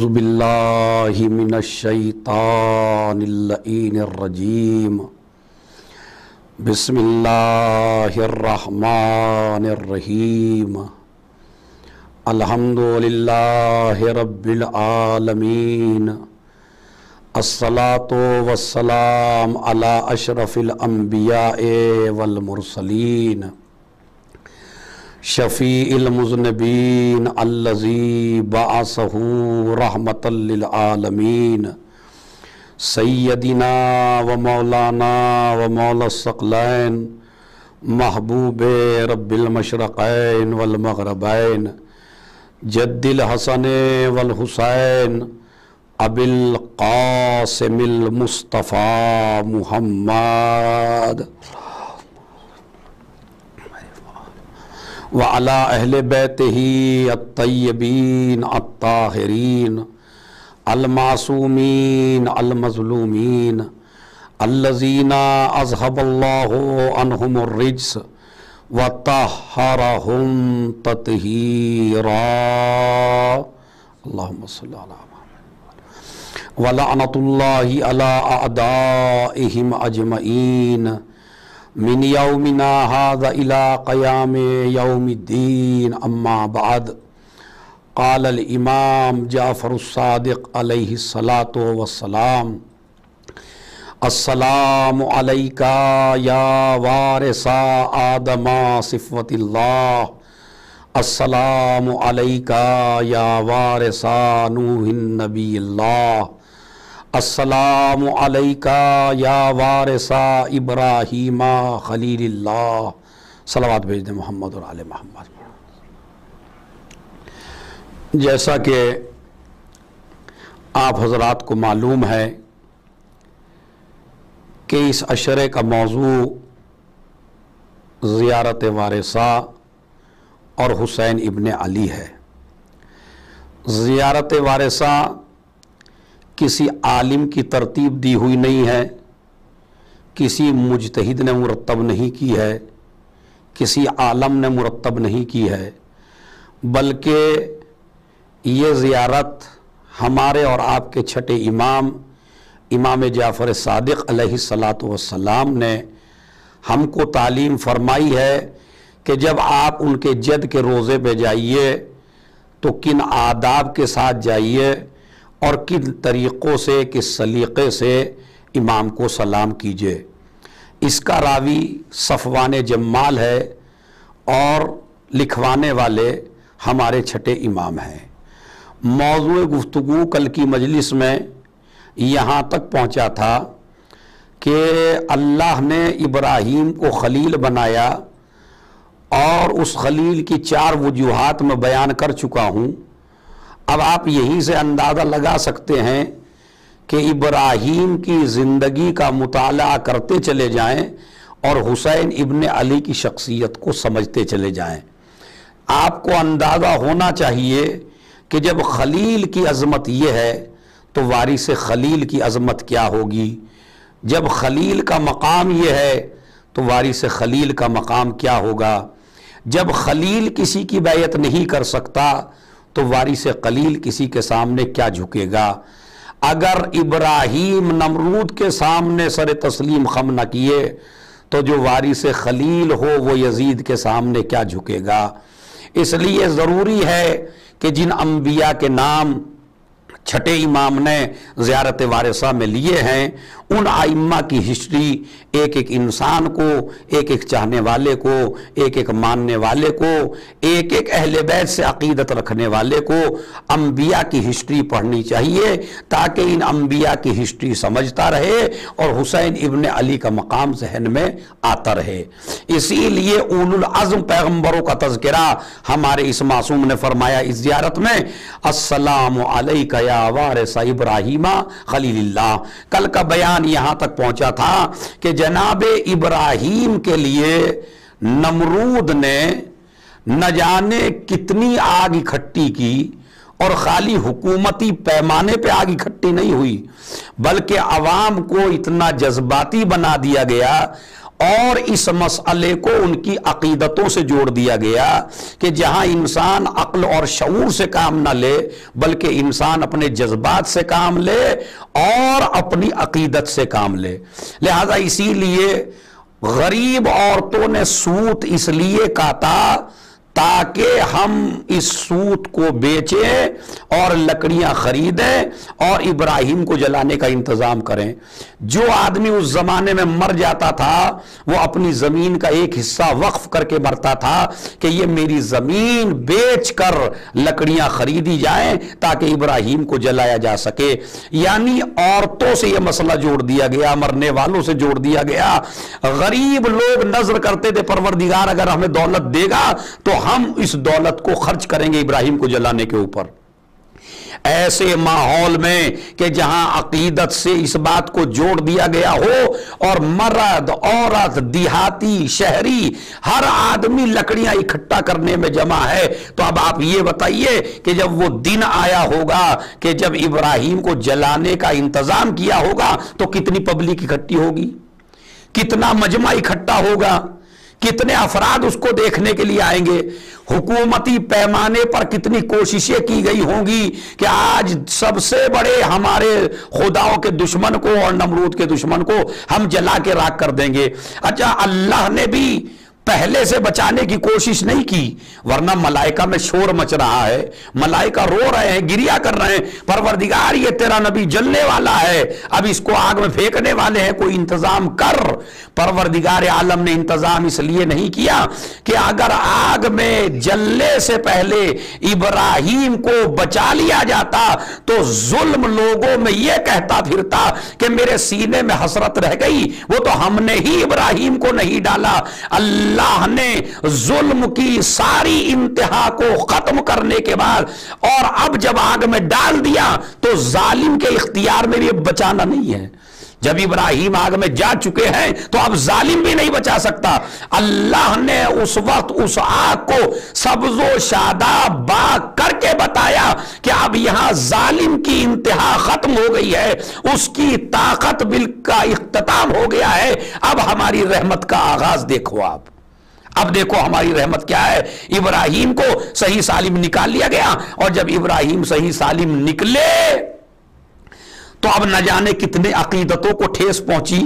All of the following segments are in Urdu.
اعوذ باللہ من الشیطان اللعین الرجیم بسم اللہ الرحمن الرحیم الحمدللہ رب العالمین الصلاة والسلام علی اشرف الانبیاء والمرسلین شفیع المذنبین الذی بعثہ رحمۃ للعالمین سیدنا و مولانا و مولا الثقلین محبوب رب المشرقین والمغربین جد الحسن والحسین ابی القاسم المصطفیٰ محمد وعلی اہل بیتہ الطیبین الطاہرین المعصومین المظلومین الذین اذھب اللہ عنہم الرجس وطہرہم تطہیرا اللہم صلی علی محمد ولعنۃ اللہ علی اعدائہم اجمعین من یومنا ھذا الی قیام یوم الدین اما بعد قال الامام جعفر الصادق علیہ الصلاۃ والسلام السلام علیک یا وارث آدم صفوت اللہ السلام علیک یا وارث نوح نبی اللہ السلام علیکہ یا وارث ابراہیم خلیل اللہ صلوات بھیج دیں محمد اور آل محمد۔ جیسا کہ آپ حضرات کو معلوم ہے کہ اس عشرے کا موضوع زیارت وارثہ اور حسین ابن علی ہے۔ زیارت وارثہ کسی عالم کی ترتیب دی ہوئی نہیں ہے، کسی مجتہد نے مرتب نہیں کی ہے، کسی عالم نے مرتب نہیں کی ہے، بلکہ یہ زیارت ہمارے اور آپ کے چھٹے امام جعفر صادق علیہ السلام نے ہم کو تعلیم فرمائی ہے کہ جب آپ ان کے جد کے روضے پہ جائیے تو کن آداب کے ساتھ جائیے اور کن طریقوں سے کس سلیقے سے امام کو سلام کیجئے۔ اس کا راوی صفوان جمال ہے اور لکھوانے والے ہمارے چھٹے امام ہیں۔ موضوع گفتگو کل کی مجلس میں یہاں تک پہنچا تھا کہ اللہ نے ابراہیم کو خلیل بنایا اور اس خلیل کی 4 وجوہات میں بیان کر چکا ہوں۔ اب آپ یہیں سے اندازہ لگا سکتے ہیں کہ ابراہیم کی زندگی کا مطالعہ کرتے چلے جائیں اور حسین ابن علی کی شخصیت کو سمجھتے چلے جائیں۔ آپ کو اندازہ ہونا چاہیے کہ جب خلیل کی عظمت یہ ہے تو وارث خلیل کی عظمت کیا ہوگی، جب خلیل کا مقام یہ ہے تو وارث خلیل کا مقام کیا ہوگا، جب خلیل کسی کی بیعت نہیں کر سکتا تو وارث خلیل کسی کے سامنے کیا جھکے گا۔ اگر ابراہیم نمرود کے سامنے سر تسلیم خم نہ کیے تو جو وارث خلیل ہو وہ یزید کے سامنے کیا جھکے گا۔ اس لیے ضروری ہے کہ جن انبیاء کے نام چھٹے امام نے زیارت وارثہ میں لیے ہیں ان ائمہ کی ہسٹری ایک ایک انسان کو، ایک ایک چاہنے والے کو، ایک ایک ماننے والے کو، ایک ایک اہل بیت سے عقیدت رکھنے والے کو انبیاء کی ہسٹری پڑھنی چاہیے تاکہ ان انبیاء کی ہسٹری سمجھتا رہے اور حسین ابن علی کا مقام ذہن میں آتا رہے۔ اسی لیے اولو العزم پیغمبروں کا تذکرہ ہمارے اس معصوم نے فرمایا اس زیارت میں السلام علیک یا وارث ابراہیم خلیل اللہ۔ کل کا بیان یہاں تک پہنچا تھا کہ جناب ابراہیم کے لیے نمرود نے نہ جانے کتنی آگ اکٹھی کی اور خالی حکومتی پیمانے پہ آگ اکٹھی نہیں ہوئی بلکہ عوام کو اتنا جذباتی بنا دیا گیا اور اس مسئلے کو ان کی عقیدتوں سے جوڑ دیا گیا کہ جہاں انسان عقل اور شعور سے کام نہ لے بلکہ انسان اپنے جذبات سے کام لے اور اپنی عقیدت سے کام لے. لہذا اسی لیے غریب عورتوں نے سوت اس لیے کاٹا تاکہ ہم اس سوت کو بیچیں اور لکڑیاں خریدیں اور ابراہیم کو جلانے کا انتظام کریں. جو آدمی اس زمانے میں مر جاتا تھا وہ اپنی زمین کا ایک حصہ وقف کر کے مرتا تھا کہ یہ میری زمین بیچ کر لکڑیاں خریدی جائیں تاکہ ابراہیم کو جلایا جا سکے. یعنی عورتوں سے یہ مسئلہ جوڑ دیا گیا, مرنے والوں سے جوڑ دیا گیا. غریب لوگ نظر کرتے تھے پروردگار اگر ہمیں دولت دے گا تو ہم اس دولت کو خرچ کریں گے ابراہیم کو جلانے کے اوپر. ایسے ماحول میں کہ جہاں عقیدت سے اس بات کو جوڑ دیا گیا ہو اور مرد عورت دیہاتی شہری ہر آدمی لکڑیاں اکٹھا کرنے میں جمع ہے, تو اب آپ یہ بتائیے کہ جب وہ دن آیا ہوگا کہ جب ابراہیم کو جلانے کا انتظام کیا ہوگا تو کتنی پبلک اکٹھی ہوگی, کتنا مجمع اکٹھا ہوگا, کتنے افراد اس کو دیکھنے کے لیے آئیں گے. حکومتی پیمانے پر کتنی کوششیں کی گئی ہوں گی کہ آج سب سے بڑے ہمارے خداؤں کے دشمن کو اور نمرود کے دشمن کو ہم جلا کے راکھ کر دیں گے. اچھا, اللہ نے بھی پہلے سے بچانے کی کوشش نہیں کی, ورنہ ملائکہ میں شور مچ رہا ہے, ملائکہ رو رہے ہیں, گریا کر رہے ہیں, پروردگار یہ تیرا نبی جلنے والا ہے, اب اس کو آگ میں پھینکنے والے ہیں, کوئی انتظام کر. پروردگار عالم نے انتظام اس لیے نہیں کیا کہ اگر آگ میں جلنے سے پہلے ابراہیم کو بچا لیا جاتا تو ظلم لوگوں میں یہ کہتا پھرتا کہ میرے سینے میں حسرت رہ گئی, وہ تو ہم نے ہی ابراہیم کو نہیں ڈالا. اللہ نے ظلم کی ساری انتہا کو ختم کرنے کے بعد اور اب جب آگ میں ڈال دیا تو ظالم کے اختیار میں بھی بچانا نہیں ہے. جب ابراہیم آگ میں جا چکے ہیں تو اب ظالم بھی نہیں بچا سکتا. اللہ نے اس وقت اس آگ کو سبز و شاداب باغ کر کے بتایا کہ اب یہاں ظالم کی انتہا ختم ہو گئی ہے, اس کی طاقت بل کا اختتام ہو گیا ہے. اب ہماری رحمت کا آغاز دیکھو آپ. اب دیکھو ہماری رحمت کیا ہے. ابراہیم کو صحیح سالم نکال لیا گیا اور جب ابراہیم صحیح سالم نکلے تو اب نہ جانے کتنے عقیدتوں کو ٹھیس پہنچی.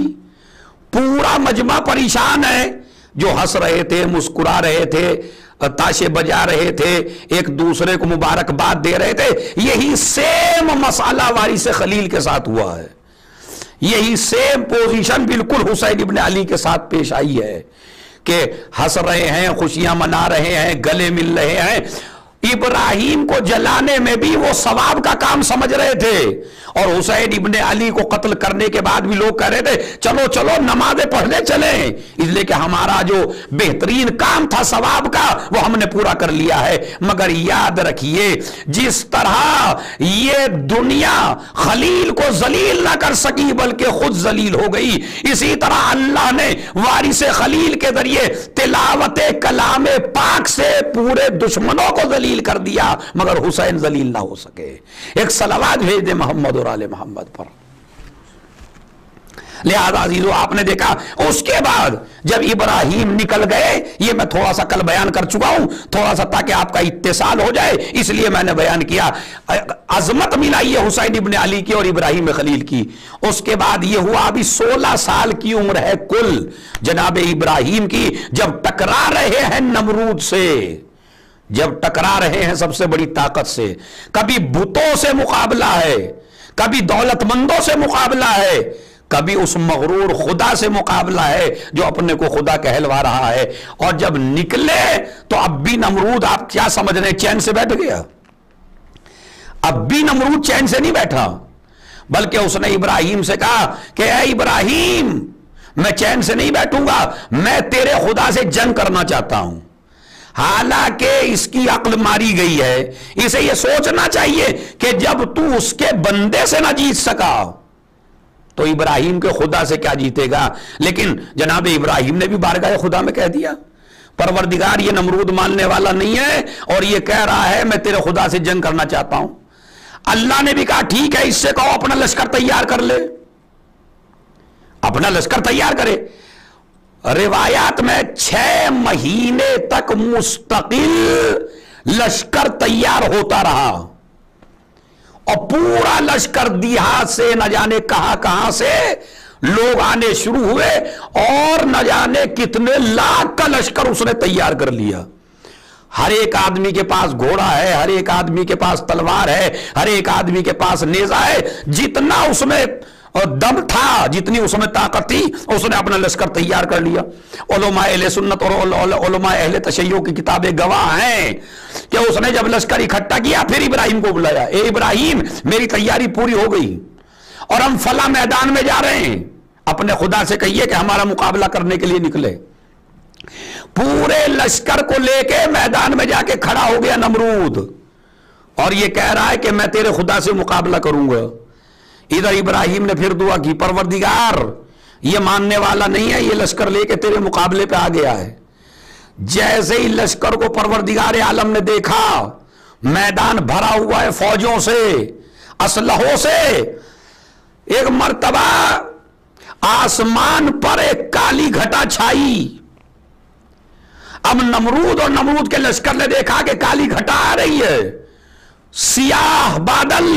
پورا مجمع پریشان ہے, جو ہنس رہے تھے, مسکرا رہے تھے, تاشے بجا رہے تھے, ایک دوسرے کو مبارکباد دے رہے تھے. یہی سیم مسئلہ وارث خلیل کے ساتھ ہوا ہے, یہی سیم پوزیشن بالکل حسین ابن علی کے ساتھ پیش آئی ہے کہ ہنس رہے ہیں, خوشیاں منا رہے ہیں, گلے مل رہے ہیں. ابراہیم کو جلانے میں بھی وہ ثواب کا کام سمجھ رہے تھے اور حسین ابن علی کو قتل کرنے کے بعد بھی لوگ کہہ رہے تھے چلو چلو نمازیں پڑھنے چلیں, اس لیے کہ ہمارا جو بہترین کام تھا ثواب کا وہ ہم نے پورا کر لیا ہے. مگر یاد رکھیے جس طرح یہ دنیا خلیل کو ذلیل نہ کر سکی بلکہ خود ذلیل ہو گئی, اسی طرح اللہ نے وارث خلیل کے ذریعے تلاوت کلام پاک سے پورے دشمنوں کو ذلیل کر دیا مگر حسین ذلیل نہ ہو سکے. ایک صلوات بھیج دے محمد اور آل محمد پر. لہذا عزیزو آپ نے دیکھا اس کے بعد جب ابراہیم نکل گئے, یہ میں تھوڑا سا کل بیان کر چکا ہوں, تھوڑا سا تاکہ آپ کا اتصال ہو جائے اس لیے میں نے بیان کیا. عظمت ملائی ہے حسین ابن علی کی اور ابراہیم خلیل کی. اس کے بعد یہ ہوا ابھی 16 سال کی عمر ہے کل جناب ابراہیم کی, جب ٹکرا رہے ہیں نمرود سے, جب ٹکرا رہے ہیں سب سے بڑی طاقت سے. کبھی بتوں سے مقابلہ ہے, کبھی دولت مندوں سے مقابلہ ہے, کبھی اس مغرور خدا سے مقابلہ ہے جو اپنے کو خدا کہلوا رہا ہے. اور جب نکلے تو اب بھی نمرود آپ کیا سمجھ رہے ہیں چین سے بیٹھ گیا؟ اب بھی نمرود چین سے نہیں بیٹھا بلکہ اس نے ابراہیم سے کہا کہ اے ابراہیم میں چین سے نہیں بیٹھوں گا, میں تیرے خدا سے جنگ کرنا چاہتا ہوں. حالانکہ اس کی عقل ماری گئی ہے, اسے یہ سوچنا چاہیے کہ جب تو اس کے بندے سے نہ جیت سکا تو ابراہیم کے خدا سے کیا جیتے گا. لیکن جناب ابراہیم نے بھی بارگاہ خدا میں کہہ دیا پروردگار یہ نمرود ماننے والا نہیں ہے اور یہ کہہ رہا ہے میں تیرے خدا سے جنگ کرنا چاہتا ہوں. اللہ نے بھی کہا ٹھیک ہے, اس سے کہو اپنا لشکر تیار کر لے, اپنا لشکر تیار کرے. روایات میں 6 مہینے تک مستقل لشکر تیار ہوتا رہا اور پورا لشکر دیہات سے نہ جانے کہاں کہاں سے لوگ آنے شروع ہوئے اور نہ جانے کتنے لاکھ کا لشکر اس نے تیار کر لیا. ہر ایک آدمی کے پاس گھوڑا ہے, ہر ایک آدمی کے پاس تلوار ہے, ہر ایک آدمی کے پاس نیزہ ہے. جتنا اس میں دم تھا, جتنی اس میں طاقت تھی, اس نے اپنا لشکر تیار کر لیا. علماء اہل سنت اور علماء اہل تشیع کی کتابیں گواہ ہیں کہ اس نے جب لشکر اکٹھا کیا پھر ابراہیم کو بلایا, اے ابراہیم میری تیاری پوری ہو گئی اور ہم فلاں میدان میں جا رہے ہیں, اپنے خدا سے کہیے کہ ہمارا مقابلہ کرنے کے لیے نکلے. پورے لشکر کو لے کے میدان میں جا کے کھڑا ہو گیا نمرود اور یہ کہہ رہا ہے کہ میں تیرے خدا سے مقابلہ کروں گا. ادھر ابراہیم نے پھر دعا کی, پروردگار یہ ماننے والا نہیں ہے, یہ لشکر لے کے تیرے مقابلے پہ آ گیا ہے. جیسے ہی لشکر کو پروردگار عالم نے دیکھا, میدان بھرا ہوا ہے فوجوں سے, اسلحوں سے, ایک مرتبہ آسمان پر ایک کالی گھٹا چھائی. اب نمرود اور نمرود کے لشکر نے دیکھا کہ کالی گھٹا آ رہی ہے, سیاہ بادل,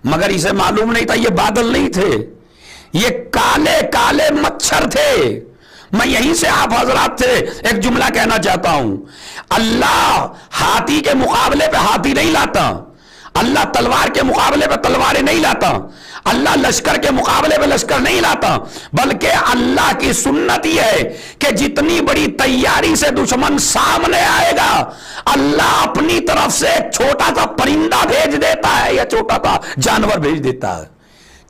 مگر اسے معلوم نہیں تھا یہ بادل نہیں تھے, یہ کالے کالے مچھر تھے. میں یہیں سے آپ حضرات سے ایک جملہ کہنا چاہتا ہوں, اللہ ہاتھی کے مقابلے پہ ہاتھی نہیں لاتا, اللہ تلوار کے مقابلے پہ تلواریں نہیں لاتا, اللہ لشکر کے مقابلے پہ لشکر نہیں لاتا, بلکہ اللہ کی سنت یہ ہے کہ جتنی بڑی تیاری سے دشمن سامنے آئے گا اللہ اپنی طرف سے ایک چھوٹا سا پرندہ بھیج دیتا ہے یا چھوٹا سا جانور بھیج دیتا ہے.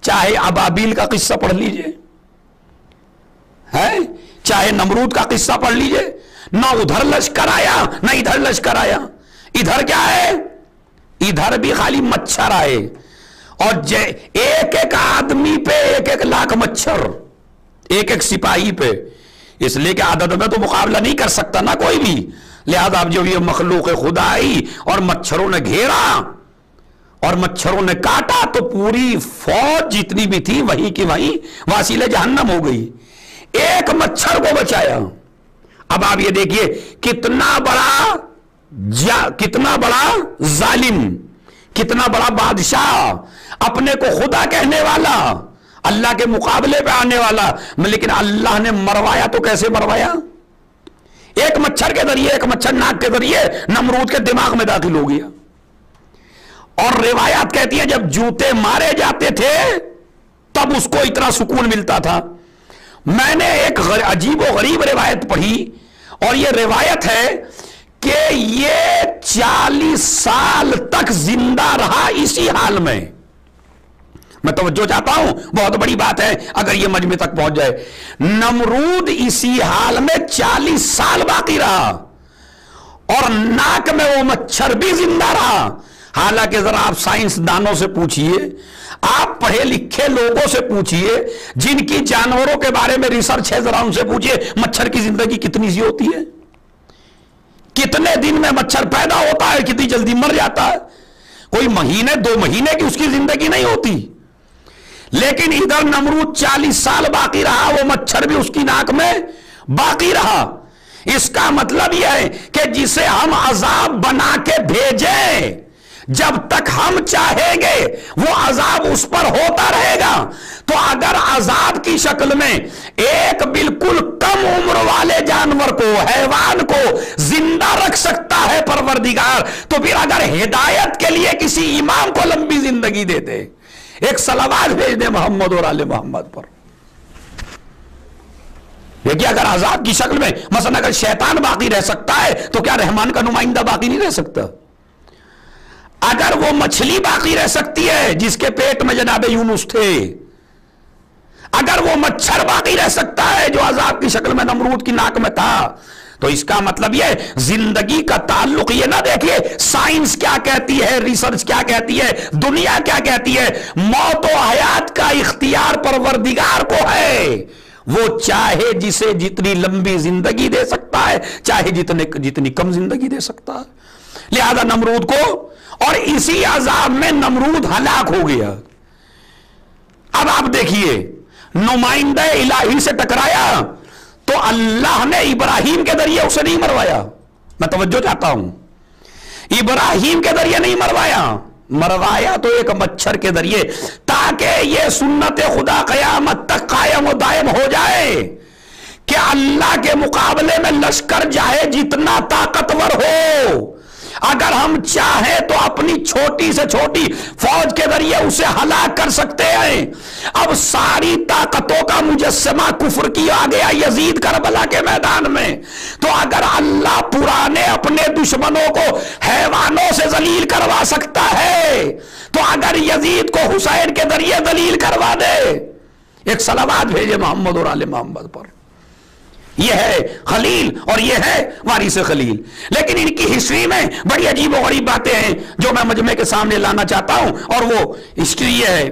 چاہے ابابیل کا قصہ پڑھ لیجئے, چاہے نمرود کا قصہ پڑھ لیجئے, نہ ادھر لشکر آیا نہ ادھر لشکر آیا. ادھر کیا ہے, ادھر بھی خالی مچھر آئے اور ایک ایک آدمی پہ ایک ایک لاکھ مچھر, ایک ایک سپاہی پہ. اس لیے کہ عدد میں تو مقابلہ نہیں کر سکتا نا کوئی بھی, لہذا اب جو یہ مخلوق خدا آئی اور مچھروں نے گھیرا اور مچھروں نے کاٹا تو پوری فوج جتنی بھی تھی وہیں کی وہیں واسیلے جہنم ہو گئی. ایک مچھر کو بچایا. اب آپ یہ دیکھیے کتنا بڑا ظالم, کتنا بڑا بادشاہ, اپنے کو خدا کہنے والا, اللہ کے مقابلے پہ آنے والا, لیکن اللہ نے مروایا تو کیسے مروایا؟ ایک مچھر کے ذریعے, ایک مچھر ناک کے ذریعے نمرود کے دماغ میں داخل ہو گیا. اور روایات کہتی ہے جب جوتے مارے جاتے تھے تب اس کو اتنا سکون ملتا تھا. میں نے ایک عجیب و غریب روایت پڑھی اور یہ روایت ہے کہ یہ 40 سال تک زندہ رہا اسی حال میں. میں توجہ چاہتا ہوں, بہت بڑی بات ہے اگر یہ مجمع تک پہنچ جائے. نمرود اسی حال میں 40 سال باقی رہا اور ناک میں وہ مچھر بھی زندہ رہا. حالانکہ ذرا آپ سائنس دانوں سے پوچھئے, آپ پڑھے لکھے لوگوں سے پوچھئے جن کی جانوروں کے بارے میں ریسرچ ہے, ذرا ان سے پوچھئے مچھر کی زندگی کتنی سی ہوتی ہے, کتنے دن میں مچھر پیدا ہوتا ہے, کتنی جلدی مر جاتا ہے. کوئی مہینے 2 مہینے کی اس کی زندگی نہیں ہوتی. لیکن ادھر نمرود 40 سال باقی رہا, وہ مچھر بھی اس کی ناک میں باقی رہا. اس کا مطلب یہ ہے کہ جسے ہم عذاب بنا کے بھیجیں جب تک ہم چاہیں گے وہ عذاب اس پر ہوتا رہے گا. تو اگر عذاب کی شکل میں ایک بالکل کم عمر والے جانور کو, حیوان کو زندہ رکھ سکتا ہے پروردگار, تو پھر اگر ہدایت کے لیے کسی امام کو لمبی زندگی دے دے, ایک صلوات بھیج دے محمد اور آل محمد پر. دیکھیے اگر عذاب کی شکل میں مثلا اگر شیطان باقی رہ سکتا ہے تو کیا رحمان کا نمائندہ باقی نہیں رہ سکتا؟ اگر وہ مچھلی باقی رہ سکتی ہے جس کے پیٹ میں جناب یونس تھے, اگر وہ مچھر باقی رہ سکتا ہے جو عذاب کی شکل میں نمرود کی ناک میں تھا, تو اس کا مطلب یہ زندگی کا تعلق یہ نہ دیکھیے سائنس کیا کہتی ہے, ریسرچ کیا کہتی ہے, دنیا کیا کہتی ہے. موت و حیات کا اختیار پروردگار کو ہے, وہ چاہے جسے جتنی لمبی زندگی دے سکتا ہے, چاہے جتنی کم زندگی دے سکتا ہے. لہذا نمرود کو, اور اسی عذاب میں نمرود ہلاک ہو گیا. اب آپ دیکھیے نمائندہ الہی سے ٹکرایا تو اللہ نے ابراہیم کے ذریعے اسے نہیں مروایا. میں توجہ چاہتا ہوں, ابراہیم کے ذریعے نہیں مروایا تو ایک مچھر کے ذریعے, تاکہ یہ سنت خدا قیامت تک قائم و دائم ہو جائے کہ اللہ کے مقابلے میں لشکر جائے جتنا طاقتور ہو, اگر ہم چاہیں تو اپنی چھوٹی سے چھوٹی فوج کے ذریعے اسے ہلاک کر سکتے ہیں. اب ساری طاقتوں کا مجسمہ کفر کیا گیا یزید کربلا کے میدان میں, تو اگر اللہ پرانے اپنے دشمنوں کو حیوانوں سے ذلیل کروا سکتا ہے, تو اگر یزید کو حسین کے ذریعے ذلیل کروا دے, ایک صلوات بھیجے محمد اور آل محمد پر. یہ ہے خلیل اور یہ ہے وارث خلیل. لیکن ان کی ہسٹری میں بڑی عجیب و غریب باتیں ہیں جو میں مجمع کے سامنے لانا چاہتا ہوں, اور وہ ہسٹری یہ ہے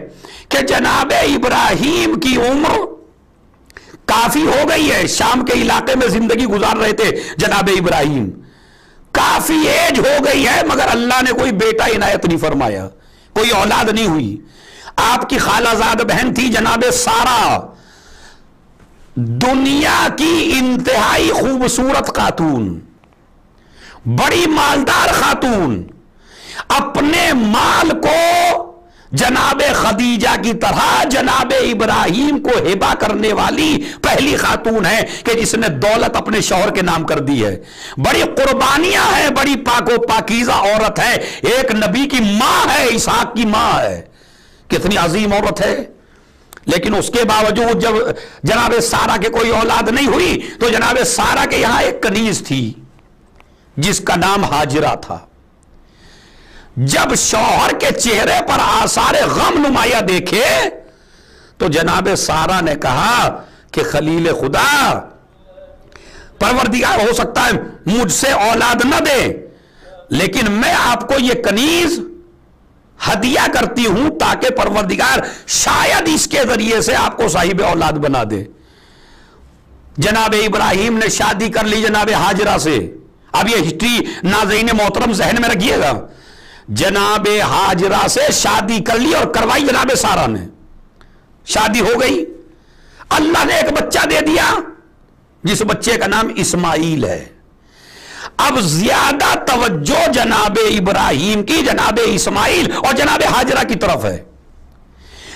کہ جناب ابراہیم کی عمر کافی ہو گئی ہے. شام کے علاقے میں زندگی گزار رہے تھے جناب ابراہیم, کافی ایج ہو گئی ہے, مگر اللہ نے کوئی بیٹا عنایت نہیں فرمایا, کوئی اولاد نہیں ہوئی. آپ کی خالہ زاد بہن تھی جناب سارا, دنیا کی انتہائی خوبصورت خاتون, بڑی مالدار خاتون, اپنے مال کو جناب خدیجہ کی طرح جناب ابراہیم کو ہبہ کرنے والی پہلی خاتون ہے کہ جس نے دولت اپنے شوہر کے نام کر دی ہے. بڑی قربانیاں ہیں, بڑی پاک و پاکیزہ عورت ہے, ایک نبی کی ماں ہے, اسحاق کی ماں ہے. کتنی عظیم عورت ہے. لیکن اس کے باوجود جب جناب سارا کے کوئی اولاد نہیں ہوئی تو جناب سارا کے یہاں ایک کنیز تھی جس کا نام ہاجرہ تھا. جب شوہر کے چہرے پر آثار غم نمایاں دیکھے تو جناب سارا نے کہا کہ خلیل خدا, پروردگار ہو سکتا ہے مجھ سے اولاد نہ دے, لیکن میں آپ کو یہ کنیز ہدیہ کرتی ہوں تاکہ پروردگار شاید اس کے ذریعے سے آپ کو صاحب اولاد بنا دے. جناب ابراہیم نے شادی کر لی جناب ہاجرہ سے. اب یہ ہسٹری ناظرین محترم ذہن میں رکھیے گا. جناب ہاجرہ سے شادی کر لی اور کروائی جناب سارا نے. شادی ہو گئی, اللہ نے ایک بچہ دے دیا جس بچے کا نام اسماعیل ہے. اب زیادہ توجہ جناب ابراہیم کی جناب اسماعیل اور جناب ہاجرہ کی طرف ہے.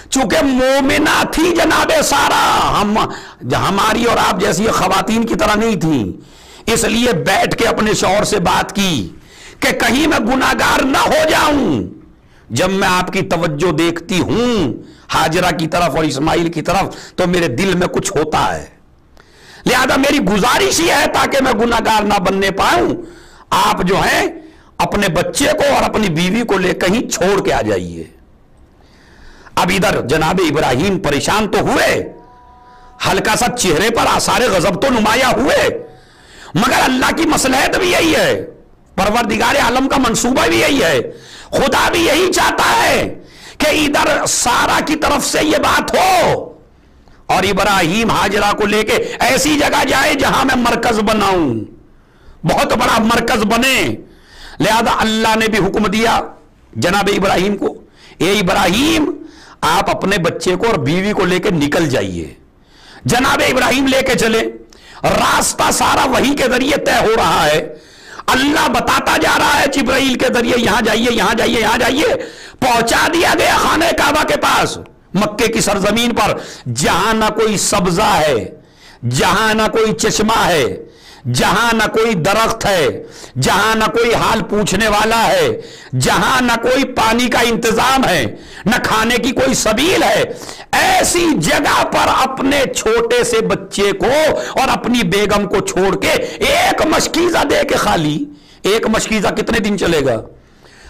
چونکہ مومنہ تھی جناب سارا, ہماری اور آپ جیسی خواتین کی طرح نہیں تھی, اس لیے بیٹھ کے اپنے شوہر سے بات کی کہ کہیں میں گناہگار نہ ہو جاؤں. جب میں آپ کی توجہ دیکھتی ہوں ہاجرہ کی طرف اور اسماعیل کی طرف تو میرے دل میں کچھ ہوتا ہے, لہذا میری گزارش یہ ہے تاکہ میں گناہگار نہ بننے پاؤں, آپ جو ہیں اپنے بچے کو اور اپنی بیوی کو لے کہیں چھوڑ کے آ جائیے. اب ادھر جناب ابراہیم پریشان تو ہوئے, ہلکا سا چہرے پر آثار غضب تو نمایاں ہوئے, مگر اللہ کی مصلحت بھی یہی ہے, پروردگار عالم کا منصوبہ بھی یہی ہے, خدا بھی یہی چاہتا ہے کہ ادھر سارا کی طرف سے یہ بات ہو اور ابراہیم ہاجرہ کو لے کے ایسی جگہ جائے جہاں میں مرکز بناؤں, بہت بڑا مرکز بنے. لہذا اللہ نے بھی حکم دیا جناب ابراہیم کو, اے ابراہیم آپ اپنے بچے کو اور بیوی کو لے کے نکل جائیے. جناب ابراہیم لے کے چلے, راستہ سارا وحی کے ذریعے طے ہو رہا ہے, اللہ بتاتا جا رہا ہے جبرائیل کے ذریعے یہاں جائیے یہاں جائیے یہاں جائیے. پہنچا دیا گیا خانہ کعبہ کے پاس, مکے کی سرزمین پر, جہاں نہ کوئی سبزہ ہے, جہاں نہ کوئی چشمہ ہے, جہاں نہ کوئی درخت ہے, جہاں نہ کوئی حال پوچھنے والا ہے, جہاں نہ کوئی پانی کا انتظام ہے, نہ کھانے کی کوئی سبیل ہے, ایسی جگہ پر اپنے چھوٹے سے بچے کو اور اپنی بیگم کو چھوڑ کے ایک مشکیزہ دے کے خالی. ایک مشکیزہ کتنے دن چلے گا؟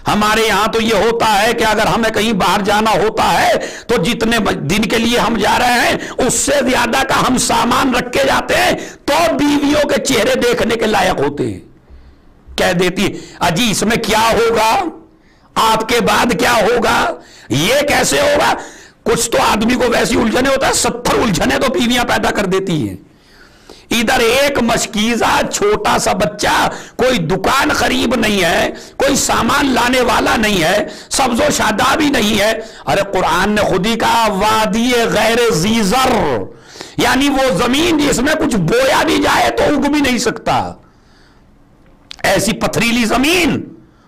ہمارے یہاں تو یہ ہوتا ہے کہ اگر ہمیں کہیں باہر جانا ہوتا ہے تو جتنے دن کے لیے ہم جا رہے ہیں اس سے زیادہ کا ہم سامان رکھ کے جاتے ہیں تو بیویوں کے چہرے دیکھنے کے لائق ہوتے ہیں. کہہ دیتی اجی اس میں کیا ہوگا, آپ کے بعد کیا ہوگا, یہ کیسے ہوگا. کچھ تو آدمی کو ویسی الجھنے ہوتا ہے, 70 الجھنے تو بیویاں پیدا کر دیتی ہیں. ادھر ایک مشکیزہ چھوٹا سا بچہ, کوئی دکان قریب نہیں ہے, کوئی سامان لانے والا نہیں ہے, سبز و شاداب بھی نہیں ہے. ارے قرآن نے خود ہی کہا وادی غیر ذی زر, یعنی وہ زمین جس میں کچھ بویا بھی جائے تو اگ بھی نہیں سکتا، ایسی پتھریلی زمین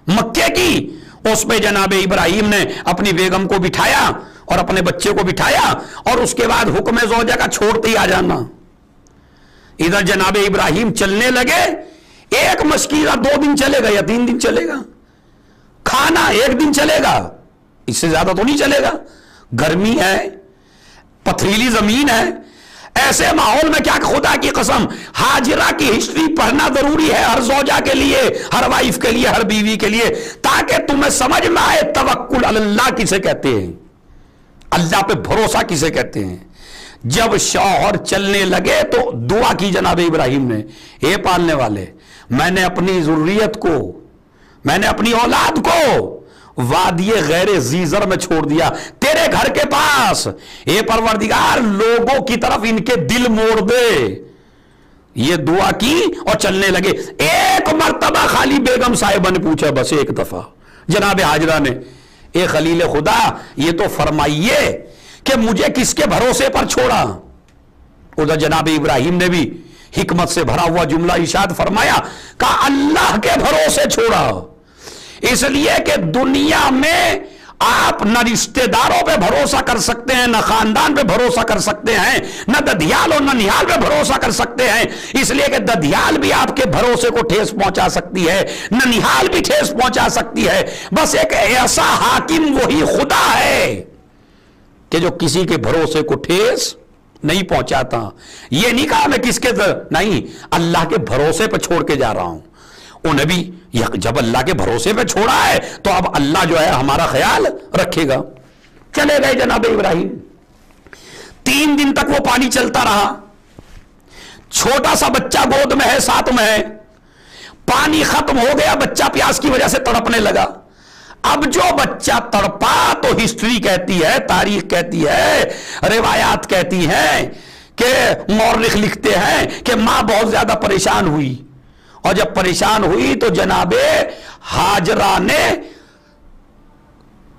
مکے کی، اس پہ جناب ابراہیم نے اپنی بیگم کو بٹھایا اور اپنے بچے کو بٹھایا، اور اس کے بعد حکم زوجہ کا چھوڑتے ہی آ جانا۔ ادھر جناب ابراہیم چلنے لگے، ایک مشکیزہ 2 دن چلے گا یا 3 دن چلے گا، کھانا 1 دن چلے گا، اس سے زیادہ تو نہیں چلے گا، گرمی ہے، پتھریلی زمین ہے، ایسے ماحول میں کیا خدا کی قسم ہاجرہ کی ہسٹری پڑھنا ضروری ہے ہر زوجہ کے لیے، ہر وائف کے لیے، ہر بیوی کے لیے، تاکہ تمہیں سمجھ میں آئے توکل اللہ کسے کہتے ہیں، اللہ پہ بھروسہ کسے کہتے ہیں۔ جب شوہر چلنے لگے تو دعا کی جناب ابراہیم نے، اے پالنے والے، میں نے اپنی ذریت کو، میں نے اپنی اولاد کو وادی غیر زیزر میں چھوڑ دیا تیرے گھر کے پاس، اے پروردگار لوگوں کی طرف ان کے دل موڑ دے۔ یہ دعا کی اور چلنے لگے۔ ایک مرتبہ خالی بیگم صاحبہ نے پوچھا، بس ایک دفعہ جناب حاجرہ نے، اے خلیل خدا یہ تو فرمائیے کہ مجھے کس کے بھروسے پر چھوڑا؟ ادھر جناب ابراہیم نے بھی حکمت سے بھرا ہوا جملہ ارشاد فرمایا، کہا اللہ کے بھروسے چھوڑا، اس لیے کہ دنیا میں آپ نہ رشتہ داروں پہ بھروسہ کر سکتے ہیں، نہ خاندان پہ بھروسہ کر سکتے ہیں، نہ ددھیال اور نہ نہال پہ بھروسہ کر سکتے ہیں، اس لیے کہ ددھیال بھی آپ کے بھروسے کو ٹھیس پہنچا سکتی ہے، نہ نہال بھی ٹھیس پہنچا سکتی ہے، بس ایک ایسا حاکم وہی خدا ہے کہ جو کسی کے بھروسے کو ٹھیس نہیں پہنچاتا۔ یہ نہیں کہا میں کس کے نہیں، اللہ کے بھروسے پہ چھوڑ کے جا رہا ہوں۔ انہیں بھی جب اللہ کے بھروسے پہ چھوڑا ہے تو اب اللہ جو ہے ہمارا خیال رکھے گا۔ چلے گئے جناب ابراہیم، 3 دن تک وہ پانی چلتا رہا، چھوٹا سا بچہ گود میں ہے، ساتھ میں ہے، پانی ختم ہو گیا، بچہ پیاس کی وجہ سے تڑپنے لگا۔ اب جو بچہ تڑپا تو ہسٹری کہتی ہے، تاریخ کہتی ہے، روایات کہتی ہیں کہ مورخ لکھتے ہیں کہ ماں بہت زیادہ پریشان ہوئی، اور جب پریشان ہوئی تو جناب حاجرہ نے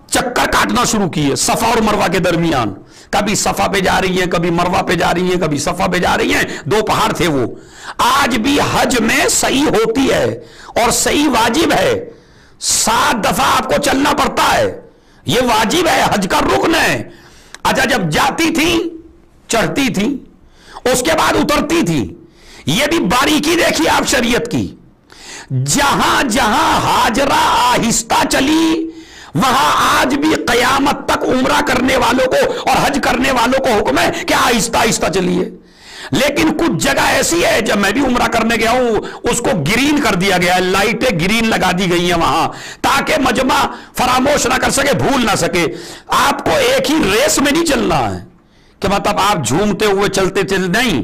چکر کاٹنا شروع کیے صفا اور مروہ کے درمیان، کبھی صفا پہ جا رہی ہیں، کبھی مروہ پہ جا رہی ہیں، کبھی صفا پہ جا رہی ہیں، 2 پہاڑ تھے وہ۔ آج بھی حج میں صحیح ہوتی ہے اور صحیح واجب ہے، 7 دفعہ آپ کو چلنا پڑتا ہے، یہ واجب ہے، حج کا رکن ہے۔ اچھا جب جاتی تھی چڑھتی تھی، اس کے بعد اترتی تھی، یہ بھی باریکی دیکھی آپ شریعت کی، جہاں جہاں حاجرہ آہستہ چلی وہاں آج بھی قیامت تک عمرہ کرنے والوں کو اور حج کرنے والوں کو حکم ہے کہ آہستہ آہستہ چلیے۔ لیکن کچھ جگہ ایسی ہے، جب میں بھی عمرہ کرنے گیا ہوں، اس کو گرین کر دیا گیا ہے، لائٹیں گرین لگا دی گئی ہیں وہاں، تاکہ مجمع فراموش نہ کر سکے، بھول نہ سکے۔ آپ کو ایک ہی ریس میں نہیں چلنا ہے کہ مطلب آپ جھومتے ہوئے چلتے نہیں،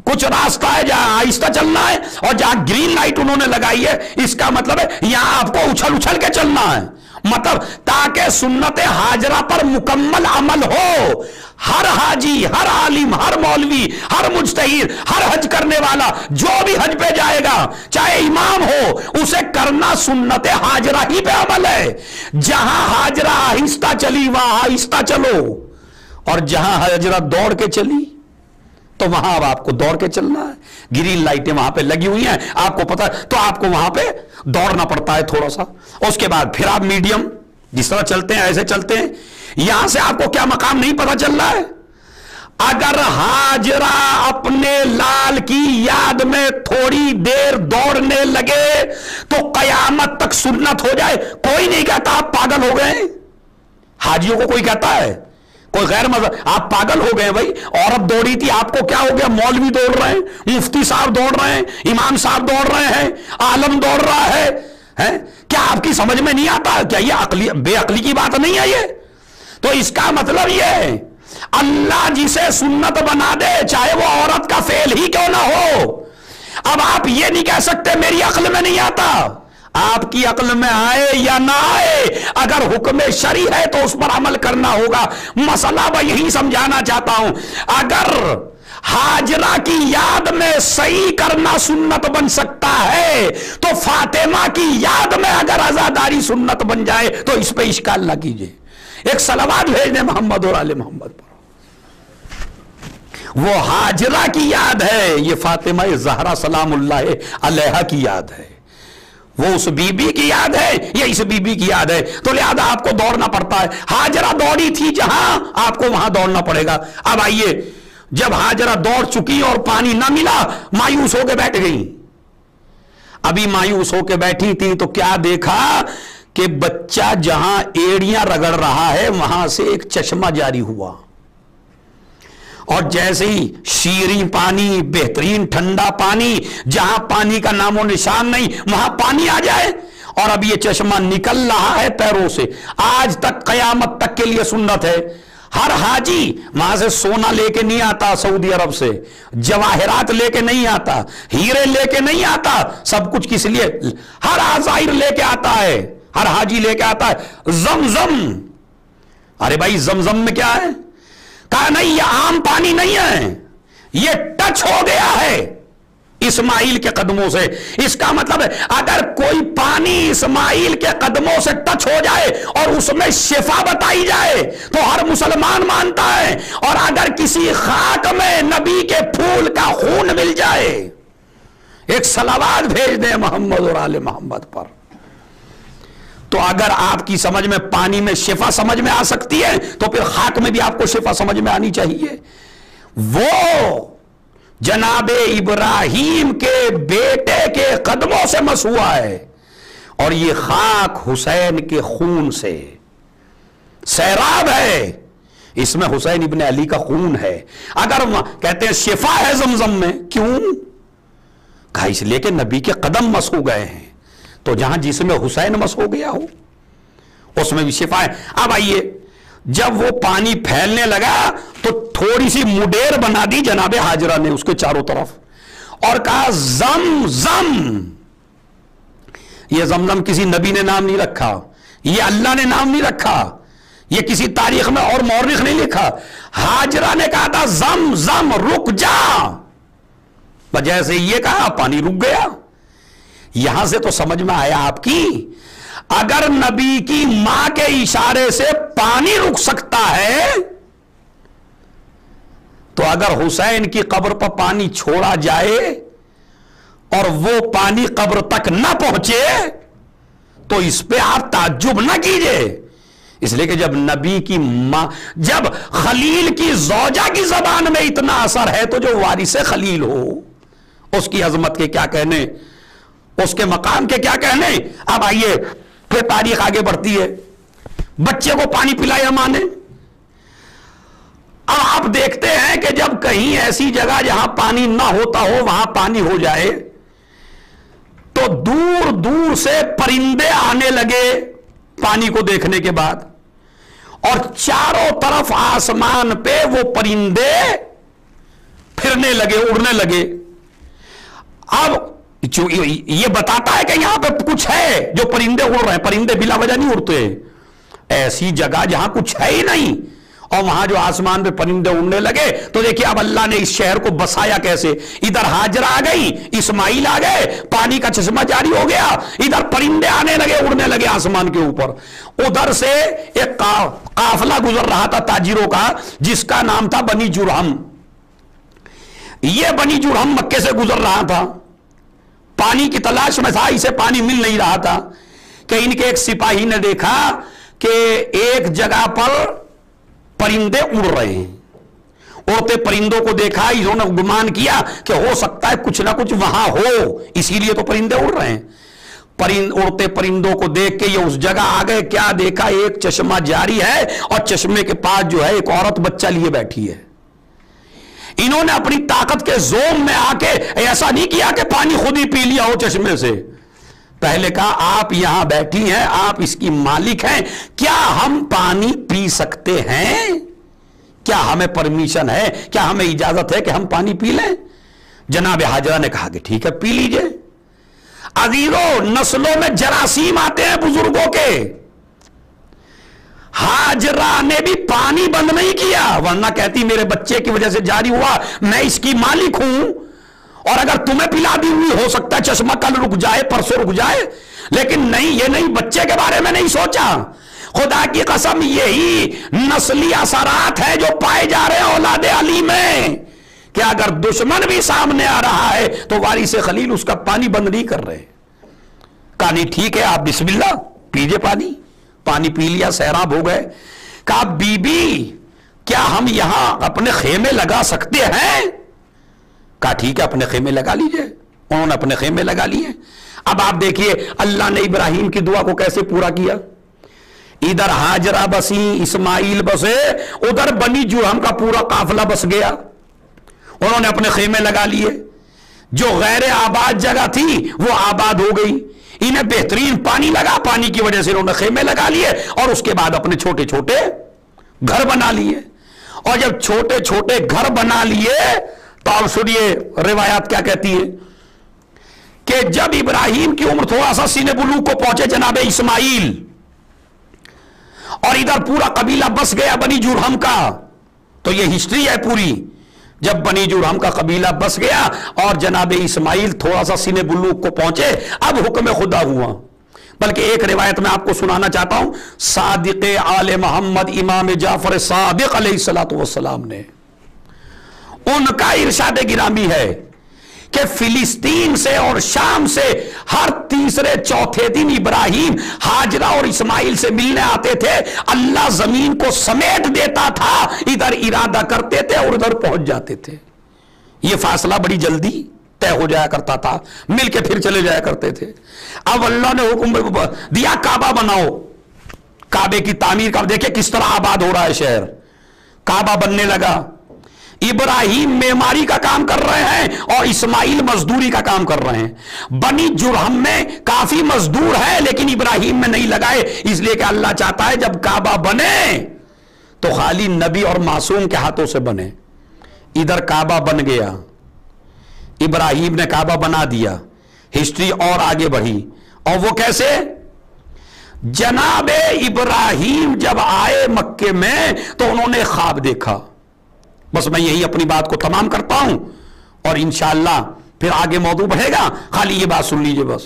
کچھ راستہ ہے جہاں آہستہ چلنا ہے، اور جہاں گرین لائٹ انہوں نے لگائی ہے اس کا مطلب ہے یہاں آپ کو اچھل اچھل کے چلنا ہے، مطلب تاکہ سنت حاجرہ پر مکمل عمل ہو۔ ہر حاجی، ہر عالم، ہر مولوی، ہر مجتہد، ہر حج کرنے والا جو بھی حج پہ جائے گا چاہے امام ہو، اسے کرنا سنت حاجرہ ہی پہ عمل ہے۔ جہاں حاجرہ آہستہ چلی وہاں آہستہ چلو، اور جہاں حاجرہ دوڑ کے چلی تو وہاں اب آپ کو دوڑ کے چلنا ہے۔ گرین لائٹیں وہاں پہ لگی ہوئی ہیں، آپ کو پتا تو آپ کو وہاں پہ دوڑنا پڑتا ہے تھوڑا سا، اس کے بعد پھر آپ میڈیم جس طرح چلتے ہیں ایسے چلتے ہیں۔ یہاں سے آپ کو کیا مقام نہیں پتا چل رہا ہے؟ اگر حاجرہ اپنے لال کی یاد میں تھوڑی دیر دوڑنے لگے تو قیامت تک سنت ہو جائے، کوئی نہیں کہتا آپ پاگل ہو گئے۔ حاجیوں کو کوئی کہتا ہے، کوئی غیر مذہب، آپ پاگل ہو گئے بھائی، عورت دوڑی تھی آپ کو کیا ہو گیا؟ مولوی دوڑ رہے ہیں، مفتی صاحب دوڑ رہے ہیں، امام صاحب دوڑ رہے ہیں، عالم دوڑ رہا ہے، کیا آپ کی سمجھ میں نہیں آتا؟ کیا یہ بے عقلی کی بات نہیں ہے؟ یہ تو اس کا مطلب یہ ہے اللہ جسے سنت بنا دے چاہے وہ عورت کا فعل ہی کیوں نہ ہو۔ اب آپ یہ نہیں کہہ سکتے میری عقل میں نہیں آتا، آپ کی عقل میں آئے یا نہ آئے، اگر حکم شرعی ہے تو اس پر عمل کرنا ہوگا۔ مسئلہ میں یہی سمجھانا چاہتا ہوں، اگر حاجرہ کی یاد میں صحیح کرنا سنت بن سکتا ہے تو فاطمہ کی یاد میں اگر عزاداری سنت بن جائے تو اس پہ اشکال نہ کیجئے۔ ایک صلوات بھیج دیں محمد اور آل محمد پر۔ وہ ہاجرہ کی یاد ہے، یہ فاطمہ زہرا سلام اللہ علیہا کی یاد ہے، وہ اس بی بی کی یاد ہے، یہ اس بی بی کی یاد ہے، تو لہذا آپ کو دوڑنا پڑتا ہے۔ ہاجرہ دوڑی تھی جہاں، آپ کو وہاں دوڑنا پڑے گا۔ اب آئیے، جب ہاجرہ دوڑ چکی اور پانی نہ ملا، مایوس ہو کے بیٹھ گئی۔ ابھی مایوس ہو کے بیٹھی تھی تو کیا دیکھا کہ بچہ جہاں ایڑیاں رگڑ رہا ہے وہاں سے ایک چشمہ جاری ہوا، اور جیسے ہی شیریں پانی، بہترین ٹھنڈا پانی، جہاں پانی کا نام و نشان نہیں وہاں پانی آ جائے، اور اب یہ چشمہ نکل رہا ہے پیروں سے۔ آج تک قیامت تک کے لیے سنت ہے، ہر حاجی وہاں سے سونا لے کے نہیں آتا، سعودی عرب سے جواہرات لے کے نہیں آتا، ہیرے لے کے نہیں آتا، سب کچھ کس لیے؟ ہر عزائر لے کے آتا ہے، ہر حاجی لے کے آتا ہے زمزم۔ ارے بھائی زمزم میں کیا ہے؟ کہا نہیں، یہ عام پانی نہیں ہے، یہ ٹچ ہو گیا ہے اسماعیل کے قدموں سے۔ اس کا مطلب ہے اگر کوئی پانی اسماعیل کے قدموں سے ٹچ ہو جائے اور اس میں شفا بتائی جائے تو ہر مسلمان مانتا ہے، اور اگر کسی خاک میں نبی کے پھول کا خون مل جائے، ایک صلوات بھیج دیں محمد اور آل محمد پر، تو اگر آپ کی سمجھ میں پانی میں شفا سمجھ میں آ سکتی ہے تو پھر خاک میں بھی آپ کو شفا سمجھ میں آنی چاہیے۔ وہ جناب ابراہیم کے بیٹے کے قدموں سے مسحوق ہے، اور یہ خاک حسین کے خون سے سیراب ہے، اس میں حسین ابن علی کا خون ہے۔ اگر کہتے ہیں شفا ہے زمزم میں، کیوں؟ کہا اس لیے کہ نبی کے قدم مسحوق گئے ہیں، تو جہاں جس میں حسین مسحوق گیا ہو اس میں بھی شفا ہے۔ اب آئیے، جب وہ پانی پھیلنے لگا تو تھوڑی سی مڈیر بنا دی جناب ہاجرہ نے اس کے چاروں طرف، اور کہا زمزم۔ یہ زمزم کسی نبی نے نام نہیں رکھا، یہ اللہ نے نام نہیں رکھا، یہ کسی تاریخ میں اور مورخ نہیں لکھا، ہاجرہ نے کہا تھا زمزم رک جا، وجہ سے یہ کہا پانی رک گیا۔ یہاں سے تو سمجھ میں آیا آپ کی، اگر نبی کی ماں کے اشارے سے پانی رک سکتا ہے تو اگر حسین کی قبر پر پانی چھوڑا جائے اور وہ پانی قبر تک نہ پہنچے تو اس پہ آپ تعجب نہ کیجئے، اس لیے کہ جب نبی کی ماں، جب خلیل کی زوجہ کی زبان میں اتنا اثر ہے تو جو وارث خلیل ہو اس کی عظمت کے کیا کہنے، اس کے مقام کے کیا کہنے۔ اب آئیے پھر تاریخ آگے بڑھتی ہے، بچے کو پانی پلایا ماں نے۔ اب آپ دیکھتے ہیں کہ جب کہیں ایسی جگہ جہاں پانی نہ ہوتا ہو وہاں پانی ہو جائے تو دور دور سے پرندے آنے لگے پانی کو دیکھنے کے بعد، اور چاروں طرف آسمان پہ وہ پرندے پھرنے لگے، اڑنے لگے۔ اب یہ بتاتا ہے کہ یہاں پہ کچھ ہے جو پرندے اڑ رہے ہیں، پرندے بلا وجہ نہیں اڑتے، ایسی جگہ جہاں کچھ ہے ہی نہیں اور وہاں جو آسمان پہ پرندے اڑنے لگے تو دیکھیے اب اللہ نے اس شہر کو بسایا کیسے۔ ادھر ہاجرہ آ گئی، اسماعیل آ گئے، پانی کا چشمہ جاری ہو گیا، ادھر پرندے آنے لگے، اڑنے لگے آسمان کے اوپر۔ ادھر سے ایک قافلہ گزر رہا تھا تاجروں کا جس کا نام تھا بنی جرہم۔ یہ بنی جرہم مکے سے گزر رہا تھا، پانی کی تلاش میں تھا، اسے پانی مل نہیں رہا تھا کہ ان کے ایک سپاہی نے دیکھا کہ ایک جگہ پر پرندے اڑ رہے ہیں، اڑتے پرندوں کو دیکھا، انہوں نے گمان کیا کہ ہو سکتا ہے کچھ نہ کچھ وہاں ہو، اسی لیے تو پرندے اڑ رہے ہیں۔ اڑتے پرندوں کو دیکھ کے یہ اس جگہ آ گئے، کیا دیکھا؟ ایک چشمہ جاری ہے اور چشمے کے پاس جو ہے ایک عورت بچہ لیے بیٹھی ہے۔ انہوں نے اپنی طاقت کے زوم میں آ کے ایسا نہیں کیا کہ پانی خود ہی پی لیا ہو چشمے سے، پہلے کہا آپ یہاں بیٹھی ہیں، آپ اس کی مالک ہیں، کیا ہم پانی پی سکتے ہیں؟ کیا ہمیں پرمیشن ہے، کیا ہمیں اجازت ہے کہ ہم پانی پی لیں؟ جناب ہاجرہ نے کہا کہ ٹھیک ہے پی لیجئے۔ عزیزوں، نسلوں میں جراثیم آتے ہیں بزرگوں کے، ہاجرہ نے بھی پانی بند نہیں کیا، ورنہ کہتی میرے بچے کی وجہ سے جاری ہوا، میں اس کی مالک ہوں، اور اگر تمہیں پلا دی ہوئی ہو سکتا ہے چشمہ کل رک جائے، پرسوں رک جائے، لیکن نہیں، یہ نہیں، بچے کے بارے میں نہیں سوچا۔ خدا کی قسم یہی نسلی اثرات ہیں جو پائے جا رہے ہیں اولاد علی میں، کہ اگر دشمن بھی سامنے آ رہا ہے تو وارث خلیل اس کا پانی بند نہیں کر رہے. کہا نہیں ٹھیک ہے آپ بسم اللہ پیجئے پانی پی لیا, سیراب ہو گئے. کہا بی بی کیا ہم یہاں اپنے خیمے لگا سکتے ہیں؟ کہا ٹھیک ہے اپنے خیمے لگا لیجئے. انہوں نے اپنے خیمے لگا لیے. اب آپ دیکھیے اللہ نے ابراہیم کی دعا کو کیسے پورا کیا. ادھر ہاجرہ بسی, اسماعیل بسے, ادھر بنی جرہم کا پورا قافلہ بس گیا. انہوں نے اپنے خیمے لگا لیے. جو غیر آباد جگہ تھی وہ آباد ہو گئی. انہیں بہترین پانی لگا, پانی کی وجہ سے انہوں نے خیمے لگا لیے اور اس کے بعد اپنے چھوٹے چھوٹے گھر بنا لیے. اور جب چھوٹے چھوٹے گھر بنا لیے تو اب سنیے روایات کیا کہتی ہے کہ جب ابراہیم کی عمر تھوڑا سا سینے بلوغ کو پہنچے جناب اسماعیل, اور ادھر پورا قبیلہ بس گیا بنی جرہم کا. تو یہ ہسٹری ہے پوری. جب بنی جرہم کا قبیلہ بس گیا اور جناب اسماعیل تھوڑا سا سینے بلوغ کو پہنچے, اب حکم خدا ہوا. بلکہ ایک روایت میں آپ کو سنانا چاہتا ہوں, صادق آل محمد امام جعفر صادق علیہ الصلوۃ والسلام نے, ان کا ارشاد گرامی ہے کہ فلسطین سے اور شام سے ہر تیسرے چوتھے دن ابراہیم ہاجرہ اور اسماعیل سے ملنے آتے تھے. اللہ زمین کو سمیٹ دیتا تھا, ادھر ارادہ کرتے تھے اور ادھر پہنچ جاتے تھے. یہ فاصلہ بڑی جلدی طے ہو جایا کرتا تھا, مل کے پھر چلے جایا کرتے تھے. اب اللہ نے حکم دیا کعبہ بناؤ, کعبے کی تعمیر کر. دیکھیں کس طرح آباد ہو رہا ہے شہر. کعبہ بننے لگا. ابراہیم معماری کا کام کر رہے ہیں اور اسماعیل مزدوری کا کام کر رہے ہیں. بنی جرہم میں کافی مزدور ہیں لیکن ابراہیم میں نہیں لگائے, اس لیے کہ اللہ چاہتا ہے جب کعبہ بنے تو خالی نبی اور معصوم کے ہاتھوں سے بنے. ادھر کعبہ بن گیا, ابراہیم نے کعبہ بنا دیا. ہسٹری اور آگے بڑھی. اور وہ کیسے؟ جناب ابراہیم جب آئے مکے میں تو انہوں نے خواب دیکھا. بس میں یہی اپنی بات کو تمام کرتا ہوں اور انشاءاللہ پھر آگے موضوع بڑھے گا, خالی یہ بات سن لیجئے بس.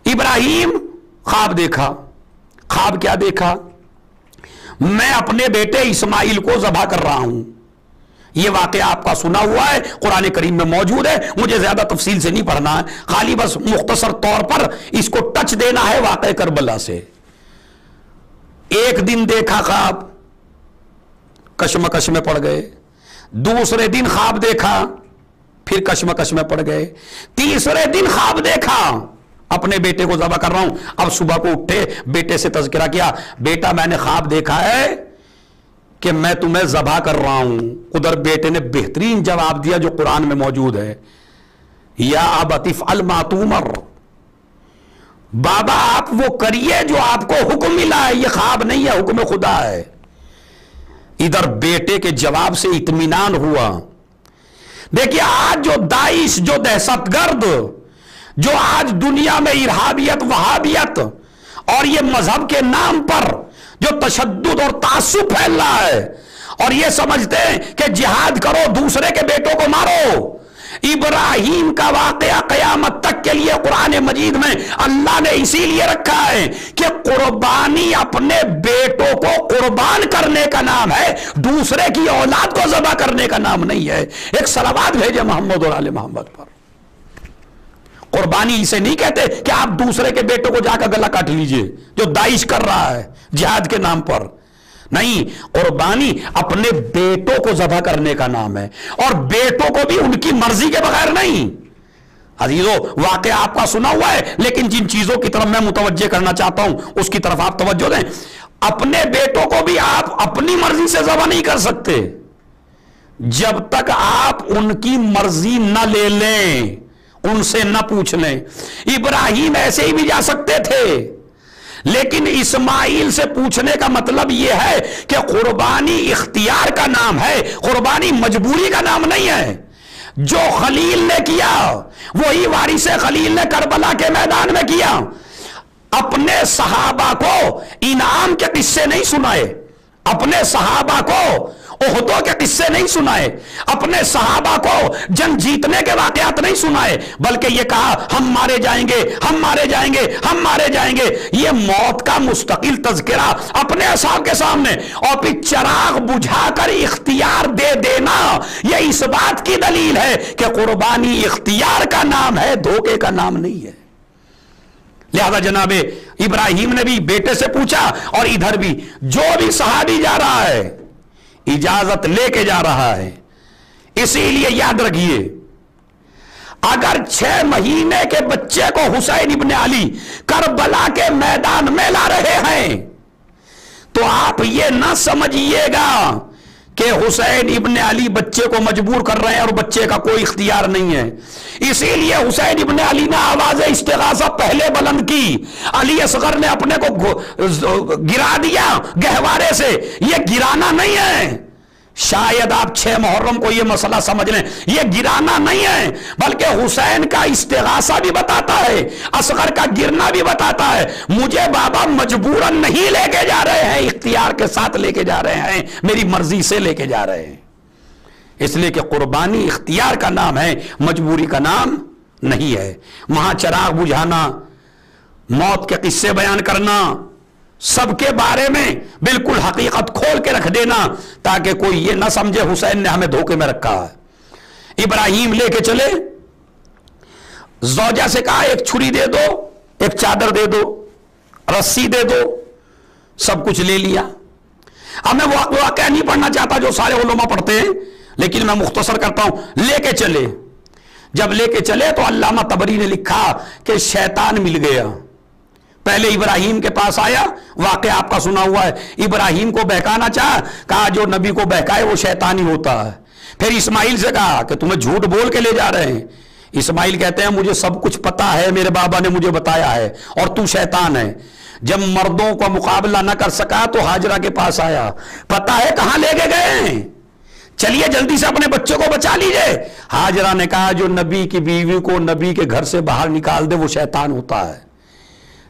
ابراہیم خواب دیکھا. خواب کیا دیکھا؟ میں اپنے بیٹے اسماعیل کو ذبح کر رہا ہوں. یہ واقعہ آپ کا سنا ہوا ہے, قرآن کریم میں موجود ہے, مجھے زیادہ تفصیل سے نہیں پڑھنا ہے, خالی بس مختصر طور پر اس کو ٹچ دینا ہے واقعہ کربلا سے. ایک دن دیکھا خواب, کشمکش میں پڑ گئے. دوسرے دن خواب دیکھا, پھر کشمکش میں پڑ گئے. تیسرے دن خواب دیکھا اپنے بیٹے کو ذبح کر رہا ہوں. اب صبح کو اٹھے, بیٹے سے تذکرہ کیا, بیٹا میں نے خواب دیکھا ہے کہ میں تمہیں ذبح کر رہا ہوں. ادھر بیٹے نے بہترین جواب دیا جو قرآن میں موجود ہے, یا ابت افعل ما تؤمر, بابا آپ وہ کریے جو آپ کو حکم ملا ہے, یہ خواب نہیں ہے, حکم خدا ہے. ادھر بیٹے کے جواب سے اطمینان ہوا. دیکھیے آج جو داعش, جو دہشت گرد, جو آج دنیا میں ارہابیت, وہابیت اور یہ مذہب کے نام پر جو تشدد اور تعصب پھیل رہا ہے اور یہ سمجھتے ہیں کہ جہاد کرو دوسرے کے بیٹوں کو مارو, ابراہیم کا واقعہ قیامت تک کے لیے قرآن مجید میں اللہ نے اسی لیے رکھا ہے کہ قربانی اپنے بیٹوں کو قربان کرنے کا نام ہے, دوسرے کی اولاد کو ذبح کرنے کا نام نہیں ہے. ایک صلوات بھیجے محمد اور آل محمد پر. قربانی اسے نہیں کہتے کہ آپ دوسرے کے بیٹوں کو جا کر گلا کاٹ لیجئے جو داعش کر رہا ہے جہاد کے نام پر. نہیں, قربانی اپنے بیٹوں کو ذبح کرنے کا نام ہے, اور بیٹوں کو بھی ان کی مرضی کے بغیر نہیں. عزیزو واقعہ آپ کا سنا ہوا ہے, لیکن جن چیزوں کی طرف میں متوجہ کرنا چاہتا ہوں اس کی طرف آپ توجہ دیں. اپنے بیٹوں کو بھی آپ اپنی مرضی سے ذبح نہیں کر سکتے جب تک آپ ان کی مرضی نہ لے لیں, ان سے نہ پوچھ لیں. ابراہیم ایسے ہی بھی جا سکتے تھے, لیکن اسماعیل سے پوچھنے کا مطلب یہ ہے کہ قربانی اختیار کا نام ہے, قربانی مجبوری کا نام نہیں ہے. جو خلیل نے کیا وہی وارث خلیل نے کربلا کے میدان میں کیا. اپنے صحابہ کو انعام کے قصے نہیں سنائے, اپنے صحابہ کو احدوں کے قصے نہیں سنائے، اپنے صحابہ کو جنگ جیتنے کے واقعات نہیں سنائے، بلکہ یہ کہا ہم مارے جائیں گے، ہم مارے جائیں گے، ہم مارے جائیں گے۔ یہ موت کا مستقل تذکرہ اپنے اصحاب کے سامنے، اور پھر چراغ بجھا کر اختیار دے دینا، یہ اس بات کی دلیل ہے کہ قربانی اختیار کا نام ہے، دھوکے کا نام نہیں ہے۔ لہذا جناب ابراہیم نے بھی بیٹے سے پوچھا، اور ادھر بھی جو بھی صحابی جا رہا ہے اجازت لے کے جا رہا ہے۔ اسی لیے یاد رکھیے، اگر 6 مہینے کے بچے کو حسین ابن علی کربلا کے میدان میں لا رہے ہیں تو آپ یہ نہ سمجھیے گا کہ حسین ابن علی بچے کو مجبور کر رہے ہیں اور بچے کا کوئی اختیار نہیں ہے۔ اسی لیے حسین ابن علی نے آواز استغاثہ پہلے بلند کی، علی اصغر نے اپنے کو گرا دیا گہوارے سے۔ یہ گرانا نہیں ہے، شاید آپ 6 محرم کو یہ مسئلہ سمجھ لیں، یہ گرانا نہیں ہے، بلکہ حسین کا استغاثہ بھی بتاتا ہے، اصغر کا گرنا بھی بتاتا ہے۔ مجھے بابا مجبوراً نہیں لے کے جا رہے ہیں، اختیار کے ساتھ لے کے جا رہے ہیں، میری مرضی سے لے کے جا رہے ہیں۔ اس لیے کہ قربانی اختیار کا نام ہے، مجبوری کا نام نہیں ہے۔ وہاں چراغ بجھانا، موت کے قصے بیان کرنا، سب کے بارے میں بالکل حقیقت کھول کے رکھ دینا، تاکہ کوئی یہ نہ سمجھے حسین نے ہمیں دھوکے میں رکھا ہے۔ ابراہیم لے کے چلے، زوجہ سے کہا ایک چھری دے دو، ایک چادر دے دو، رسی دے دو، سب کچھ لے لیا۔ اب میں وہ واقعہ نہیں پڑھنا چاہتا جو سارے علماء پڑھتے ہیں، لیکن میں مختصر کرتا ہوں۔ لے کے چلے، جب لے کے چلے تو علامہ طبری نے لکھا کہ شیطان مل گیا۔ پہلے ابراہیم کے پاس آیا، واقعہ آپ کا سنا ہوا ہے، ابراہیم کو بہکانا چاہا، کہا جو نبی کو بہکائے وہ شیطان ہی ہوتا ہے۔ پھر اسماعیل سے کہا کہ تمہیں جھوٹ بول کے لے جا رہے ہیں۔ اسماعیل کہتے ہیں مجھے سب کچھ پتا ہے، میرے بابا نے مجھے بتایا ہے، اور تو شیطان ہے۔ جب مردوں کا مقابلہ نہ کر سکا تو ہاجرہ کے پاس آیا، پتا ہے کہاں لے کے گئے ہیں، چلیے جلدی سے اپنے بچوں کو بچا لیجئے۔ ہاجرہ نے کہا جو نبی کی بیوی کو نبی کے گھر سے باہر نکال دے وہ شیطان ہوتا ہے۔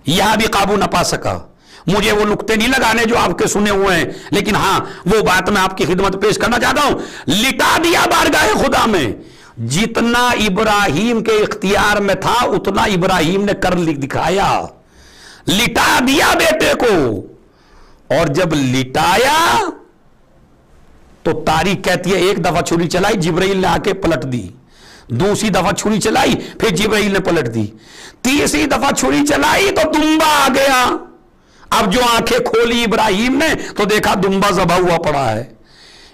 یہاں بھی قابو نہ پا سکا۔ مجھے وہ نقطے نہیں لگانے جو آپ کے سنے ہوئے ہیں، لیکن ہاں وہ بات میں آپ کی خدمت پیش کرنا چاہتا ہوں۔ لٹا دیا بارگاہ خدا میں، جتنا ابراہیم کے اختیار میں تھا اتنا ابراہیم نے کر دکھایا، لٹا دیا بیٹے کو۔ اور جب لٹایا تو تاریخ کہتی ہے ایک دفعہ چھری چلائی، جبرائیل نے آ کے پلٹ دی، دوسری دفعہ چھری چلائی، پھر جبرائیل نے پلٹ دی، تیسری دفعہ چھری چلائی تو دمبا آ گیا۔ اب جو آنکھیں کھولی ابراہیم نے تو دیکھا دمبا ذبح ہوا پڑا ہے۔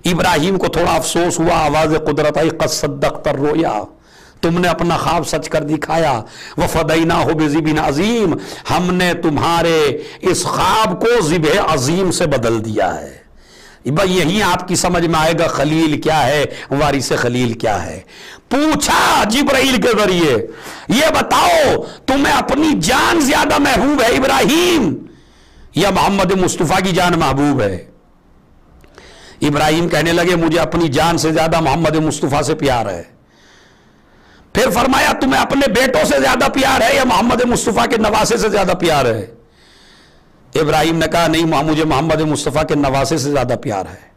ابراہیم کو تھوڑا افسوس ہوا، آواز قدرت آئی قد صدقت الرؤیا، تم نے اپنا خواب سچ کر دکھایا، وفدیناہ بذبح عظیم، ہم نے تمہارے اس خواب کو ذبح عظیم سے بدل دیا ہے۔ یہی آپ کی سمجھ میں آئے گا خلیل کیا ہے، وارث خلیل کیا ہے۔ پوچھا جبرائیل کے ذریعے یہ بتاؤ تمہیں اپنی جان زیادہ محبوب ہے ابراہیم یا محمد مصطفیٰ کی جان محبوب ہے؟ ابراہیم کہنے لگے مجھے اپنی جان سے زیادہ محمد مصطفیٰ سے پیار ہے۔ پھر فرمایا تمہیں اپنے بیٹوں سے زیادہ پیار ہے یا محمد مصطفیٰ کے نواسے سے زیادہ پیار ہے؟ ابراہیم نے کہا نہیں، مجھے محمد مصطفیٰ کے نواسے سے زیادہ پیار ہے۔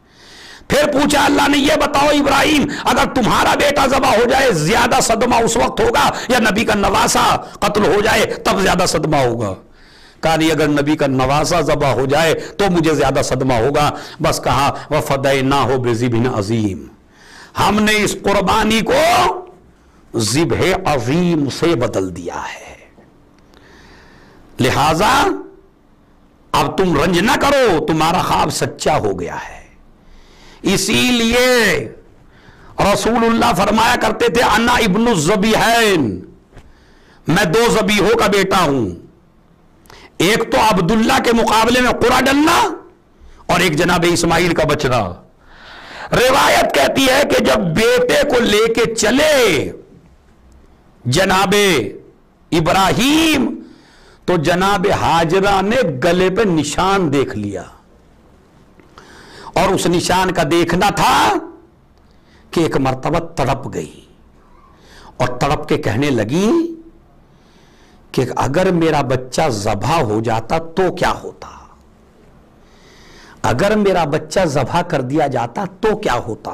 پھر پوچھا اللہ نے یہ بتاؤ ابراہیم اگر تمہارا بیٹا ذبح ہو جائے زیادہ صدمہ اس وقت ہوگا یا نبی کا نواسا قتل ہو جائے تب زیادہ صدمہ ہوگا؟ کہا نہیں، اگر نبی کا نواسا ذبح ہو جائے تو مجھے زیادہ صدمہ ہوگا۔ بس کہا وفدیناہ بذبح عظیم، ہم نے اس قربانی کو ذبح عظیم سے بدل دیا ہے، لہذا اب تم رنج نہ کرو، تمہارا خواب سچا ہو گیا ہے۔ اسی لیے رسول اللہ فرمایا کرتے تھے انا ابن الذبیحین، میں 2 ذبیحوں کا بیٹا ہوں، ایک تو عبداللہ کے مقابلے میں قرہ ڈلنا اور ایک جناب اسماعیل کا بچنا۔ روایت کہتی ہے کہ جب بیٹے کو لے کے چلے جناب ابراہیم تو جناب ہاجرہ نے گلے پہ نشان دیکھ لیا، اور اس نشان کا دیکھنا تھا کہ ایک مرتبہ تڑپ گئی اور تڑپ کے کہنے لگی کہ اگر میرا بچہ ذبح ہو جاتا تو کیا ہوتا، اگر میرا بچہ ذبح کر دیا جاتا تو کیا ہوتا؟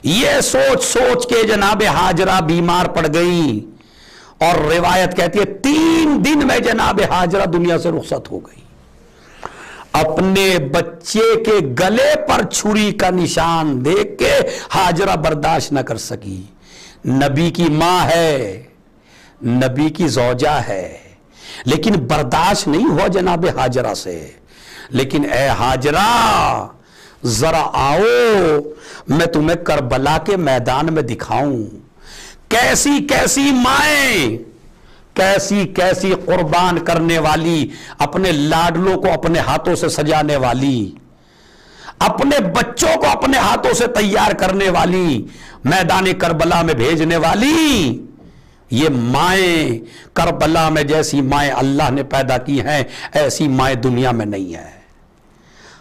یہ سوچ سوچ کے جناب ہاجرہ بیمار پڑ گئی، اور روایت کہتی ہے 3 دن میں جناب ہاجرہ دنیا سے رخصت ہو گئی۔ اپنے بچے کے گلے پر چھری کا نشان دیکھ کے ہاجرہ برداشت نہ کر سکی۔ نبی کی ماں ہے، نبی کی زوجہ ہے، لیکن برداشت نہیں ہوا جناب ہاجرہ سے۔ لیکن اے ہاجرہ ذرا آؤ، میں تمہیں کربلا کے میدان میں دکھاؤں کیسی کیسی مائیں، کیسی کیسی قربان کرنے والی، اپنے لاڈلوں کو اپنے ہاتھوں سے سجانے والی، اپنے بچوں کو اپنے ہاتھوں سے تیار کرنے والی، میدان کربلا میں بھیجنے والی یہ مائیں، کربلا میں جیسی مائیں اللہ نے پیدا کی ہیں ایسی مائیں دنیا میں نہیں ہے۔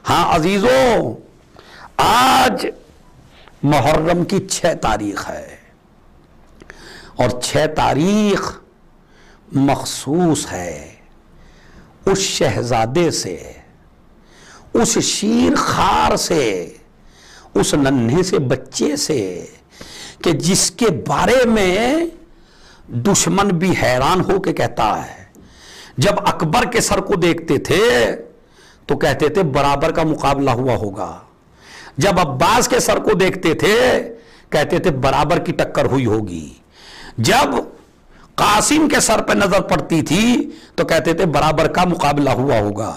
ہاں عزیزو، آج محرم کی 6 تاریخ ہے، اور 6 تاریخ مخصوص ہے اس شہزادے سے، اس شیر خار سے، اس ننھے سے بچے سے کہ جس کے بارے میں دشمن بھی حیران ہو کے کہتا ہے، جب اکبر کے سر کو دیکھتے تھے تو کہتے تھے برابر کا مقابلہ ہوا ہوگا، جب عباس کے سر کو دیکھتے تھے کہتے تھے برابر کی ٹکر ہوئی ہوگی، جب قاسم کے سر پہ نظر پڑتی تھی تو کہتے تھے برابر کا مقابلہ ہوا ہوگا،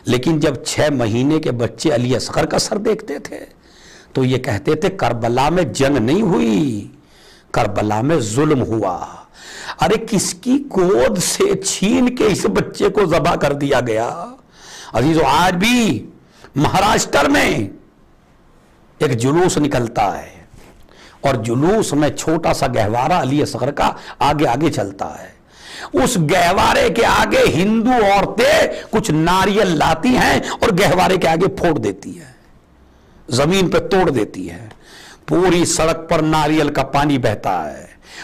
لیکن جب 6 مہینے کے بچے علی اصغر کا سر دیکھتے تھے تو یہ کہتے تھے کربلا میں جنگ نہیں ہوئی، کربلا میں ظلم ہوا۔ ارے کس کی گود سے چھین کے اس بچے کو ذبح کر دیا گیا؟ عزیزو، آج بھی مہاراشٹر میں ایک جلوس نکلتا ہے، اور جلوس میں چھوٹا سا گہوارہ علی اصغر کا آگے آگے چلتا ہے، اس گہوارے کے آگے ہندو عورتیں کچھ ناریل لاتی ہیں اور گہوارے کے آگے پھوڑ دیتی ہیں، زمین پہ توڑ دیتی ہے، پوری سڑک پر ناریل کا پانی بہتا ہے،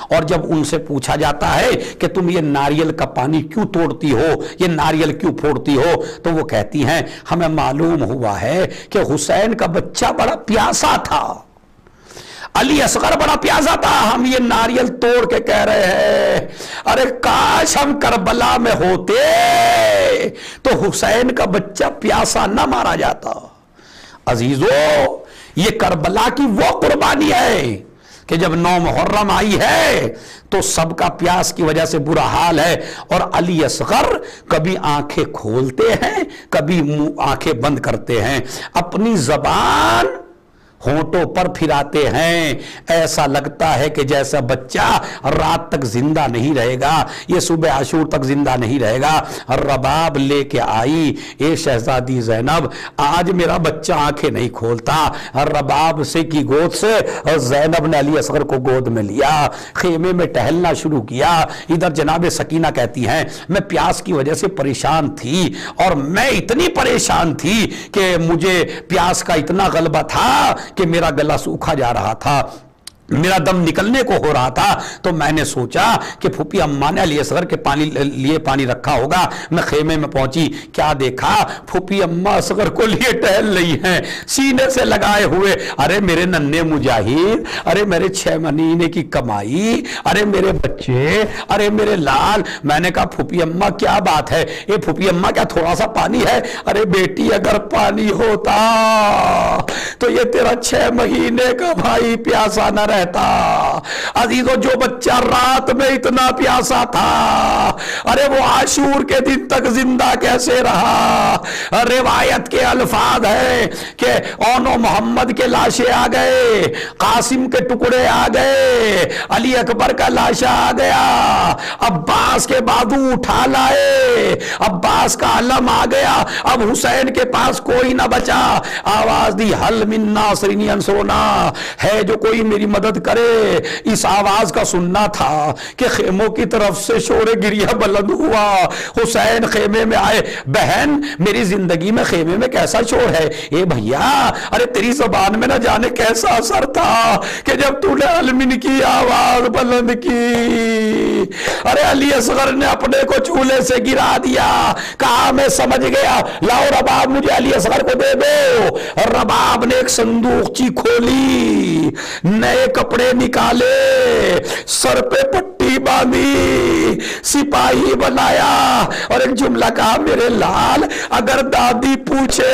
اور جب ان سے پوچھا جاتا ہے کہ تم یہ ناریل کا پانی کیوں توڑتی ہو، یہ ناریل کیوں پھوڑتی ہو، تو وہ کہتی ہیں ہمیں معلوم ہوا ہے کہ حسین کا بچہ بڑا پیاسا تھا، علی اصغر بڑا پیاسا تھا، ہم یہ ناریل توڑ کے کہہ رہے ہیں ارے کاش ہم کربلا میں ہوتے تو حسین کا بچہ پیاسا نہ مارا جاتا۔ عزیزو، یہ کربلا کی وہ قربانی ہے کہ جب 9 محرم آئی ہے تو سب کا پیاس کی وجہ سے برا حال ہے، اور علی اصغر کبھی آنکھیں کھولتے ہیں کبھی آنکھیں بند کرتے ہیں، اپنی زبان ہونٹوں پر پھراتے ہیں، ایسا لگتا ہے کہ جیسا بچہ رات تک زندہ نہیں رہے گا، یہ صبح عاشور تک زندہ نہیں رہے گا۔ رباب لے کے آئی اے شہزادی زینب، آج میرا بچہ آنکھیں نہیں کھولتا، رباب سے کی گود سے زینب نے علی اصغر کو گود میں لیا، خیمے میں ٹہلنا شروع کیا۔ ادھر جناب سکینہ کہتی ہیں میں پیاس کی وجہ سے پریشان تھی، اور میں اتنی پریشان تھی کہ مجھے پیاس کا اتنا غلبہ تھا کہ میرا گلا سوکھا جا رہا تھا، میرا دم نکلنے کو ہو رہا تھا، تو میں نے سوچا کہ پھوپھی اماں نے علی اصغر کے لیے پانی رکھا ہوگا، میں خیمے میں پہنچی، کیا دیکھا پھوپھی اماں اصغر کو لیے ٹہل رہی ہیں سینے سے لگائے ہوئے، ارے میرے ننھے مجاہد، ارے میرے 6 مہینے کی کمائی، ارے میرے بچے، ارے میرے لال۔ میں نے کہا پھوپھی اماں کیا بات ہے، اے پھوپھی اماں کیا تھوڑا سا پانی ہے؟ ارے بیٹی اگر پانی ہوتا تو یہ تیرا 6 مہینے کا بھائی پیاسا نہ رہتا۔ عزیزو، جو بچہ رات میں اتنا پیاسا تھا، ارے وہ عاشور کے دن تک زندہ کیسے رہا؟ روایت کے الفاظ ہیں کہ اونو محمد کے لاشیں آ گئے، قاسم کے ٹکڑے آ گئے، علی اکبر کا لاشا آ گیا، عباس کے بازو اٹھا لائے، عباس کا علم آ گیا، اب حسین کے پاس کوئی نہ بچا، آواز دی حل من ناصر ینصرنا، ہے جو کوئی میری مدد کرے، اس آواز کا سننا تھا کہ خیموں کی طرف سے شور گریہ بلند ہوا۔ حسین خیمے میں آئے، بہن میری زندگی میں خیمے میں کیسا شور ہے؟ اے بھیا ارے تیری زبان میں نہ جانے کیسا اثر تھا کہ جب تو نے علمن کی آواز بلند کی۔ ارے علی اصغر نے اپنے کو چولہے سے گرا دیا، کہا میں سمجھ گیا، لاؤ رباب مجھے علی اصغر کو دے دو۔ رباب نے ایک صندوقچی کھولی، نئے کپڑے نکالے، سر پہ پٹی باندھی، سپاہی بنایا اور ایک جملہ کہا، میرے لال اگر دادی پوچھے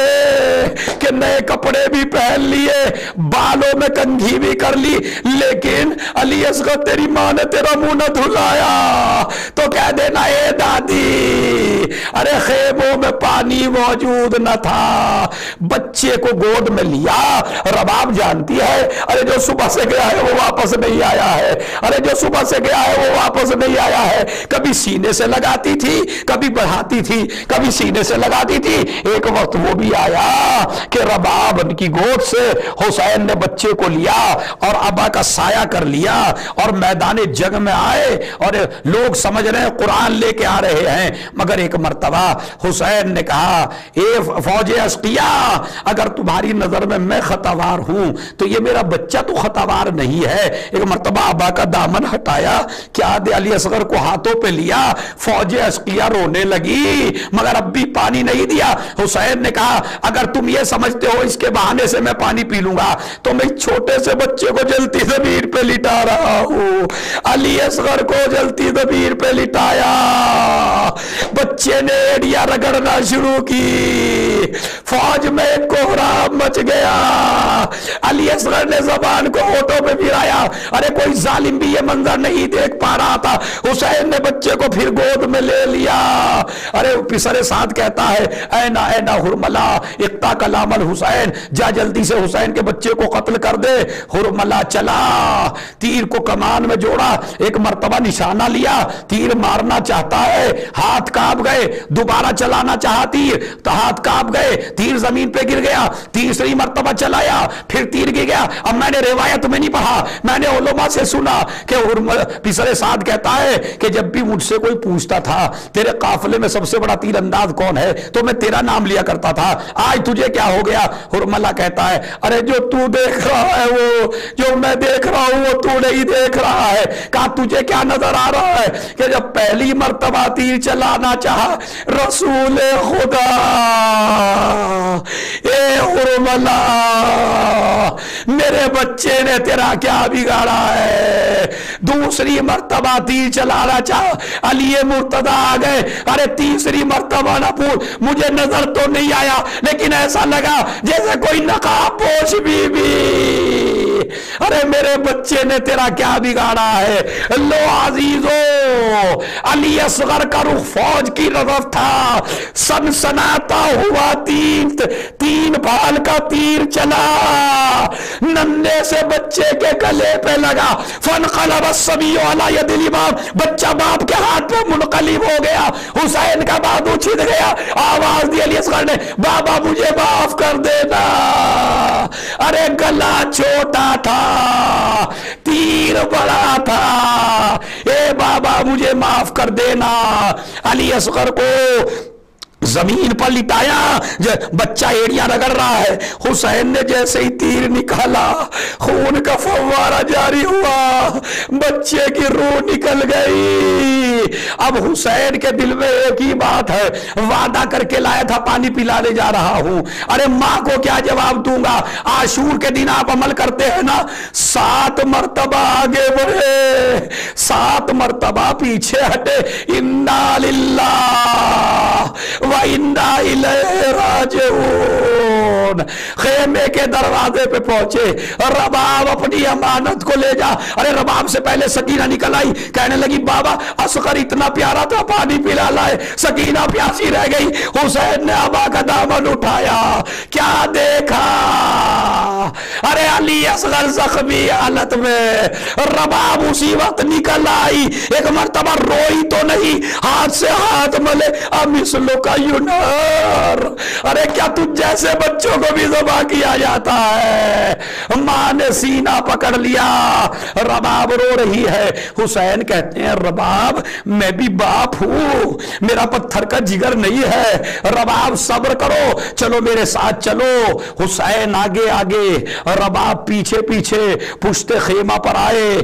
کہ نئے کپڑے بھی پہن لیے، بالوں میں کنگھی بھی کر لی، لیکن علی اصغر تیری ماں نے تیرا منہ نہ دھلایا، تو کہہ دینا اے دادی ارے خیموں میں پانی موجود نہ تھا۔ بچے کو گود میں لیا، رباب جانتی ہے ارے جو صبح سے گیا ہے وہ واپس نہیں آیا ہے، ارے جو صبح سے گیا ہے وہ واپس نہیں آیا ہے۔ کبھی سینے سے لگاتی تھی، کبھی بڑھاتی تھی، کبھی سینے سے لگاتی تھی۔ ایک وقت وہ بھی آیا کہ رباب کی گود سے حسین نے بچے کو لیا اور ابا کا سایہ کر لیا اور میدان جنگ میں آئے، اور لوگ سمجھ رہے ہیں قرآن لے کے آ رہے ہیں، مگر ایک مرتبہ حسین نے کہا اے فوج اشقیا، اگر تمہاری نظر میں میں خطاوار ہوں تو یہ میرا بچہ تو خطاوار نہیں ہے۔ ایک مرتبہ ابا کا دامن ہٹایا، کیا دے علی اصغر کو ہاتھوں پہ لیا، فوج اشقیا رونے لگی مگر اب بھی پانی نہیں دیا۔ حسین نے کہا اگر تم یہ سمجھتے ہو اس کے بہانے سے میں پانی پی لوں گا تو میں چھوٹے سے بچے کو جلتی زمین پہ لٹا رہا ہوں۔ علی اصغر کو جلتی زمین پہ لٹایا، بچے نے ایڑیاں رگڑنا شروع کی، فوج میں کوہرام مچ گیا۔ علی اصغر نے زبان کو ہونٹوں پہ پھرایا، ارے کوئی ظالم بھی یہ منظر نہیں دیکھ پا رہا تھا۔ حسین نے بچے کو پھر گود میں لے لیا۔ ارے پسر سعد کہتا ہے اینا اینا ہرملا اقتا کلام الحسین، جا جلدی سے حسین کے بچے کو قتل کر دے۔ ہرملا چلا، تیر کو کمان میں جوڑا، ایک مرتبہ نشانہ لیا، تیر مارنا چاہتا ہے، ہاتھ کانپ گئے، دوبارہ چلانا چاہا تیر تو ہاتھ کانپ گئے، تیر زمین پہ گر گیا، تیسری مرتبہ چلایا پھر تیر گر گیا۔ اب میں نے روایت میں نہیں پڑھا، میں نے علماء سے سنا کہ پسر سعد کہتا ہے کہ جب بھی مجھ سے کوئی پوچھتا تھا تیرے قافلے میں سب سے بڑا تیر انداز کون ہے تو میں تیرا نام لیا کرتا تھا، آج تجھے کیا ہو گیا؟ ہرملہ کہتا ہے ارے جو تو دیکھ رہا ہے وہ جو میں دیکھ رہا ہوں وہ تو نہیں دیکھ رہا ہے۔ کہا تجھے کیا نظر آ رہا ہے کہ جب پہلی مرتبہ تیر چلانا چاہا رسول خدا اے ہرملہ میرے بچے نے تیرا کیا بگاڑا ہے؟ دوسری مرتبہ تیر چلانا چاہا علی مرتضی آ گئے، ارے تیسری مرتبہ نہ پوچھ، مجھے نظر تو نہیں آیا لیکن ایسا لگا جیسے کوئی نقاب پوش بی بی، ارے میرے بچے نے تیرا کیا بگاڑا ہے؟ لو عزیزو علی اصغر کا رخ فوج کی طرف تھا، سنسناتا ہوا تین بھال کا تیر چلا، ننھے سے بچے کے گلے پہ لگا، فانقلب الصبی علی ید الامام، بچہ باپ کے ہاتھ پہ منقلب ہو گیا، حسین کا بازو چھن گیا، آواز دی علی اصغر نے بابا مجھے معاف کر دینا، ارے گلا چھوٹا تھا تیر بڑا تھا، اے بابا مجھے معاف کر دینا۔ علی اصغر کو زمین پر لٹایا، بچہ ایڑیاں رگڑ رہا ہے، حسین نے جیسے ہی تیر نکالا خون کا فوارہ جاری ہوا، بچے کی روح نکل گئی۔ اب حسین کے دل میں ایک ہی بات ہے، وعدہ کر کے لایا تھا پانی پلانے جا رہا ہوں، ارے ماں کو کیا جواب دوں گا؟ عاشور کے دن آپ عمل کرتے ہیں نا، 7 مرتبہ آگے بڑھے 7 مرتبہ پیچھے ہٹے، انا للہ وَإِنَّا إِلَيْهِ رَاجِعُونَ، خیمے کے دروازے پہ پہنچے، رباب اپنی امانت کو لے جا، ارے رباب سے پہلے سکینہ نکل آئی، کہنے لگی بابا اصغر اتنا پیارا تھا پانی پلا لائے، سکینہ پیاسی رہ گئی۔ حسین نے ابا کا دامن اٹھایا، کیا دیکھا؟ ارے علی اصغر زخمی حالت میں، رباب اسی وقت نکل آئی، ایک مرتبہ روئی تو نہیں، ہاتھ سے ہاتھ ملے، امثلو کا ینار، ارے کیا تجھ جیسے بچوں کو بھی ذبح کیا جاتا ہے؟ ماں نے سینہ پکڑ لیا، رباب رو رہی ہے۔ حسین کہتے ہیں رباب میں بھی باپ ہوں، میرا پتھر کا جگر نہیں ہے، رباب صبر کرو، چلو میرے ساتھ چلو۔ حسین آگے آگے، رباب پیچھے پیچھے، پشت خیمہ پر آئے،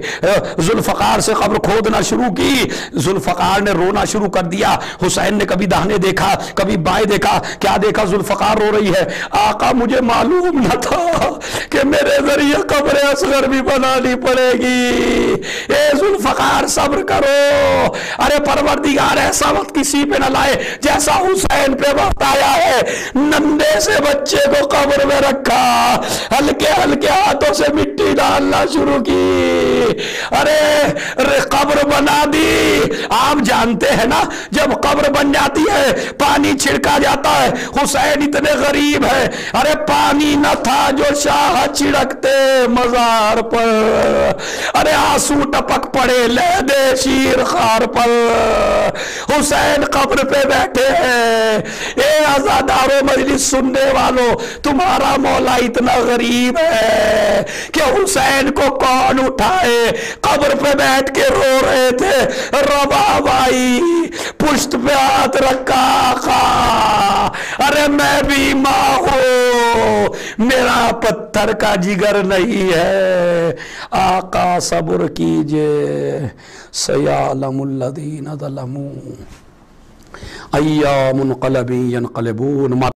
ذوالفقار سے قبر کھودنا شروع کی۔ ذوالفقار نے رونا شروع کر دیا۔ حسین نے کبھی داہنے دیکھا، کبھی بائیں دیکھا، کیا دیکھا؟ ذوالفقار رو رہی ہے۔ آقا مجھے معلوم نہ تھا کہ میرے ذریعے قبر اصغر بھی بنانی پڑے گی۔ اے ذوالفقار صبر کرو، ارے پروردگار ایسا وقت کسی پہ نہ لائے جیسا حسین پہ وقت آیا ہے۔ نندے سے بچے کو قبر میں رکھا، ہلکے ہلکے ہاتھوں سے مٹی ڈالنا شروع کی، ارے قبر بنا دی۔ آپ جانتے ہیں نا جب قبر بن جاتی ہے پانی چھڑکا جاتا ہے۔ حسین اتنے غریب ہے، ارے پانی نہ تھا جو شاہ چھڑکتے مزار پر، ارے آنسو ٹپک پڑے لہدے شیر خار پر۔ حسین قبر پہ بیٹھے ہیں۔ اے عزادارو مجلس سننے والوں، تمہارا مولا اتنا غریب ہے کہ حسین کو کون اٹھائے؟ قبر پہ بیٹھ کے رو رہے تھے، رباب آئی، پشت پہ ہاتھ رکھا، آقا ارے میں بھی ماں ہوں، میرا پتھر کا جگر نہیں ہے، آقا صبر کیجئے، سیعلم الذین ظلموا ایام منقلب ینقلبون۔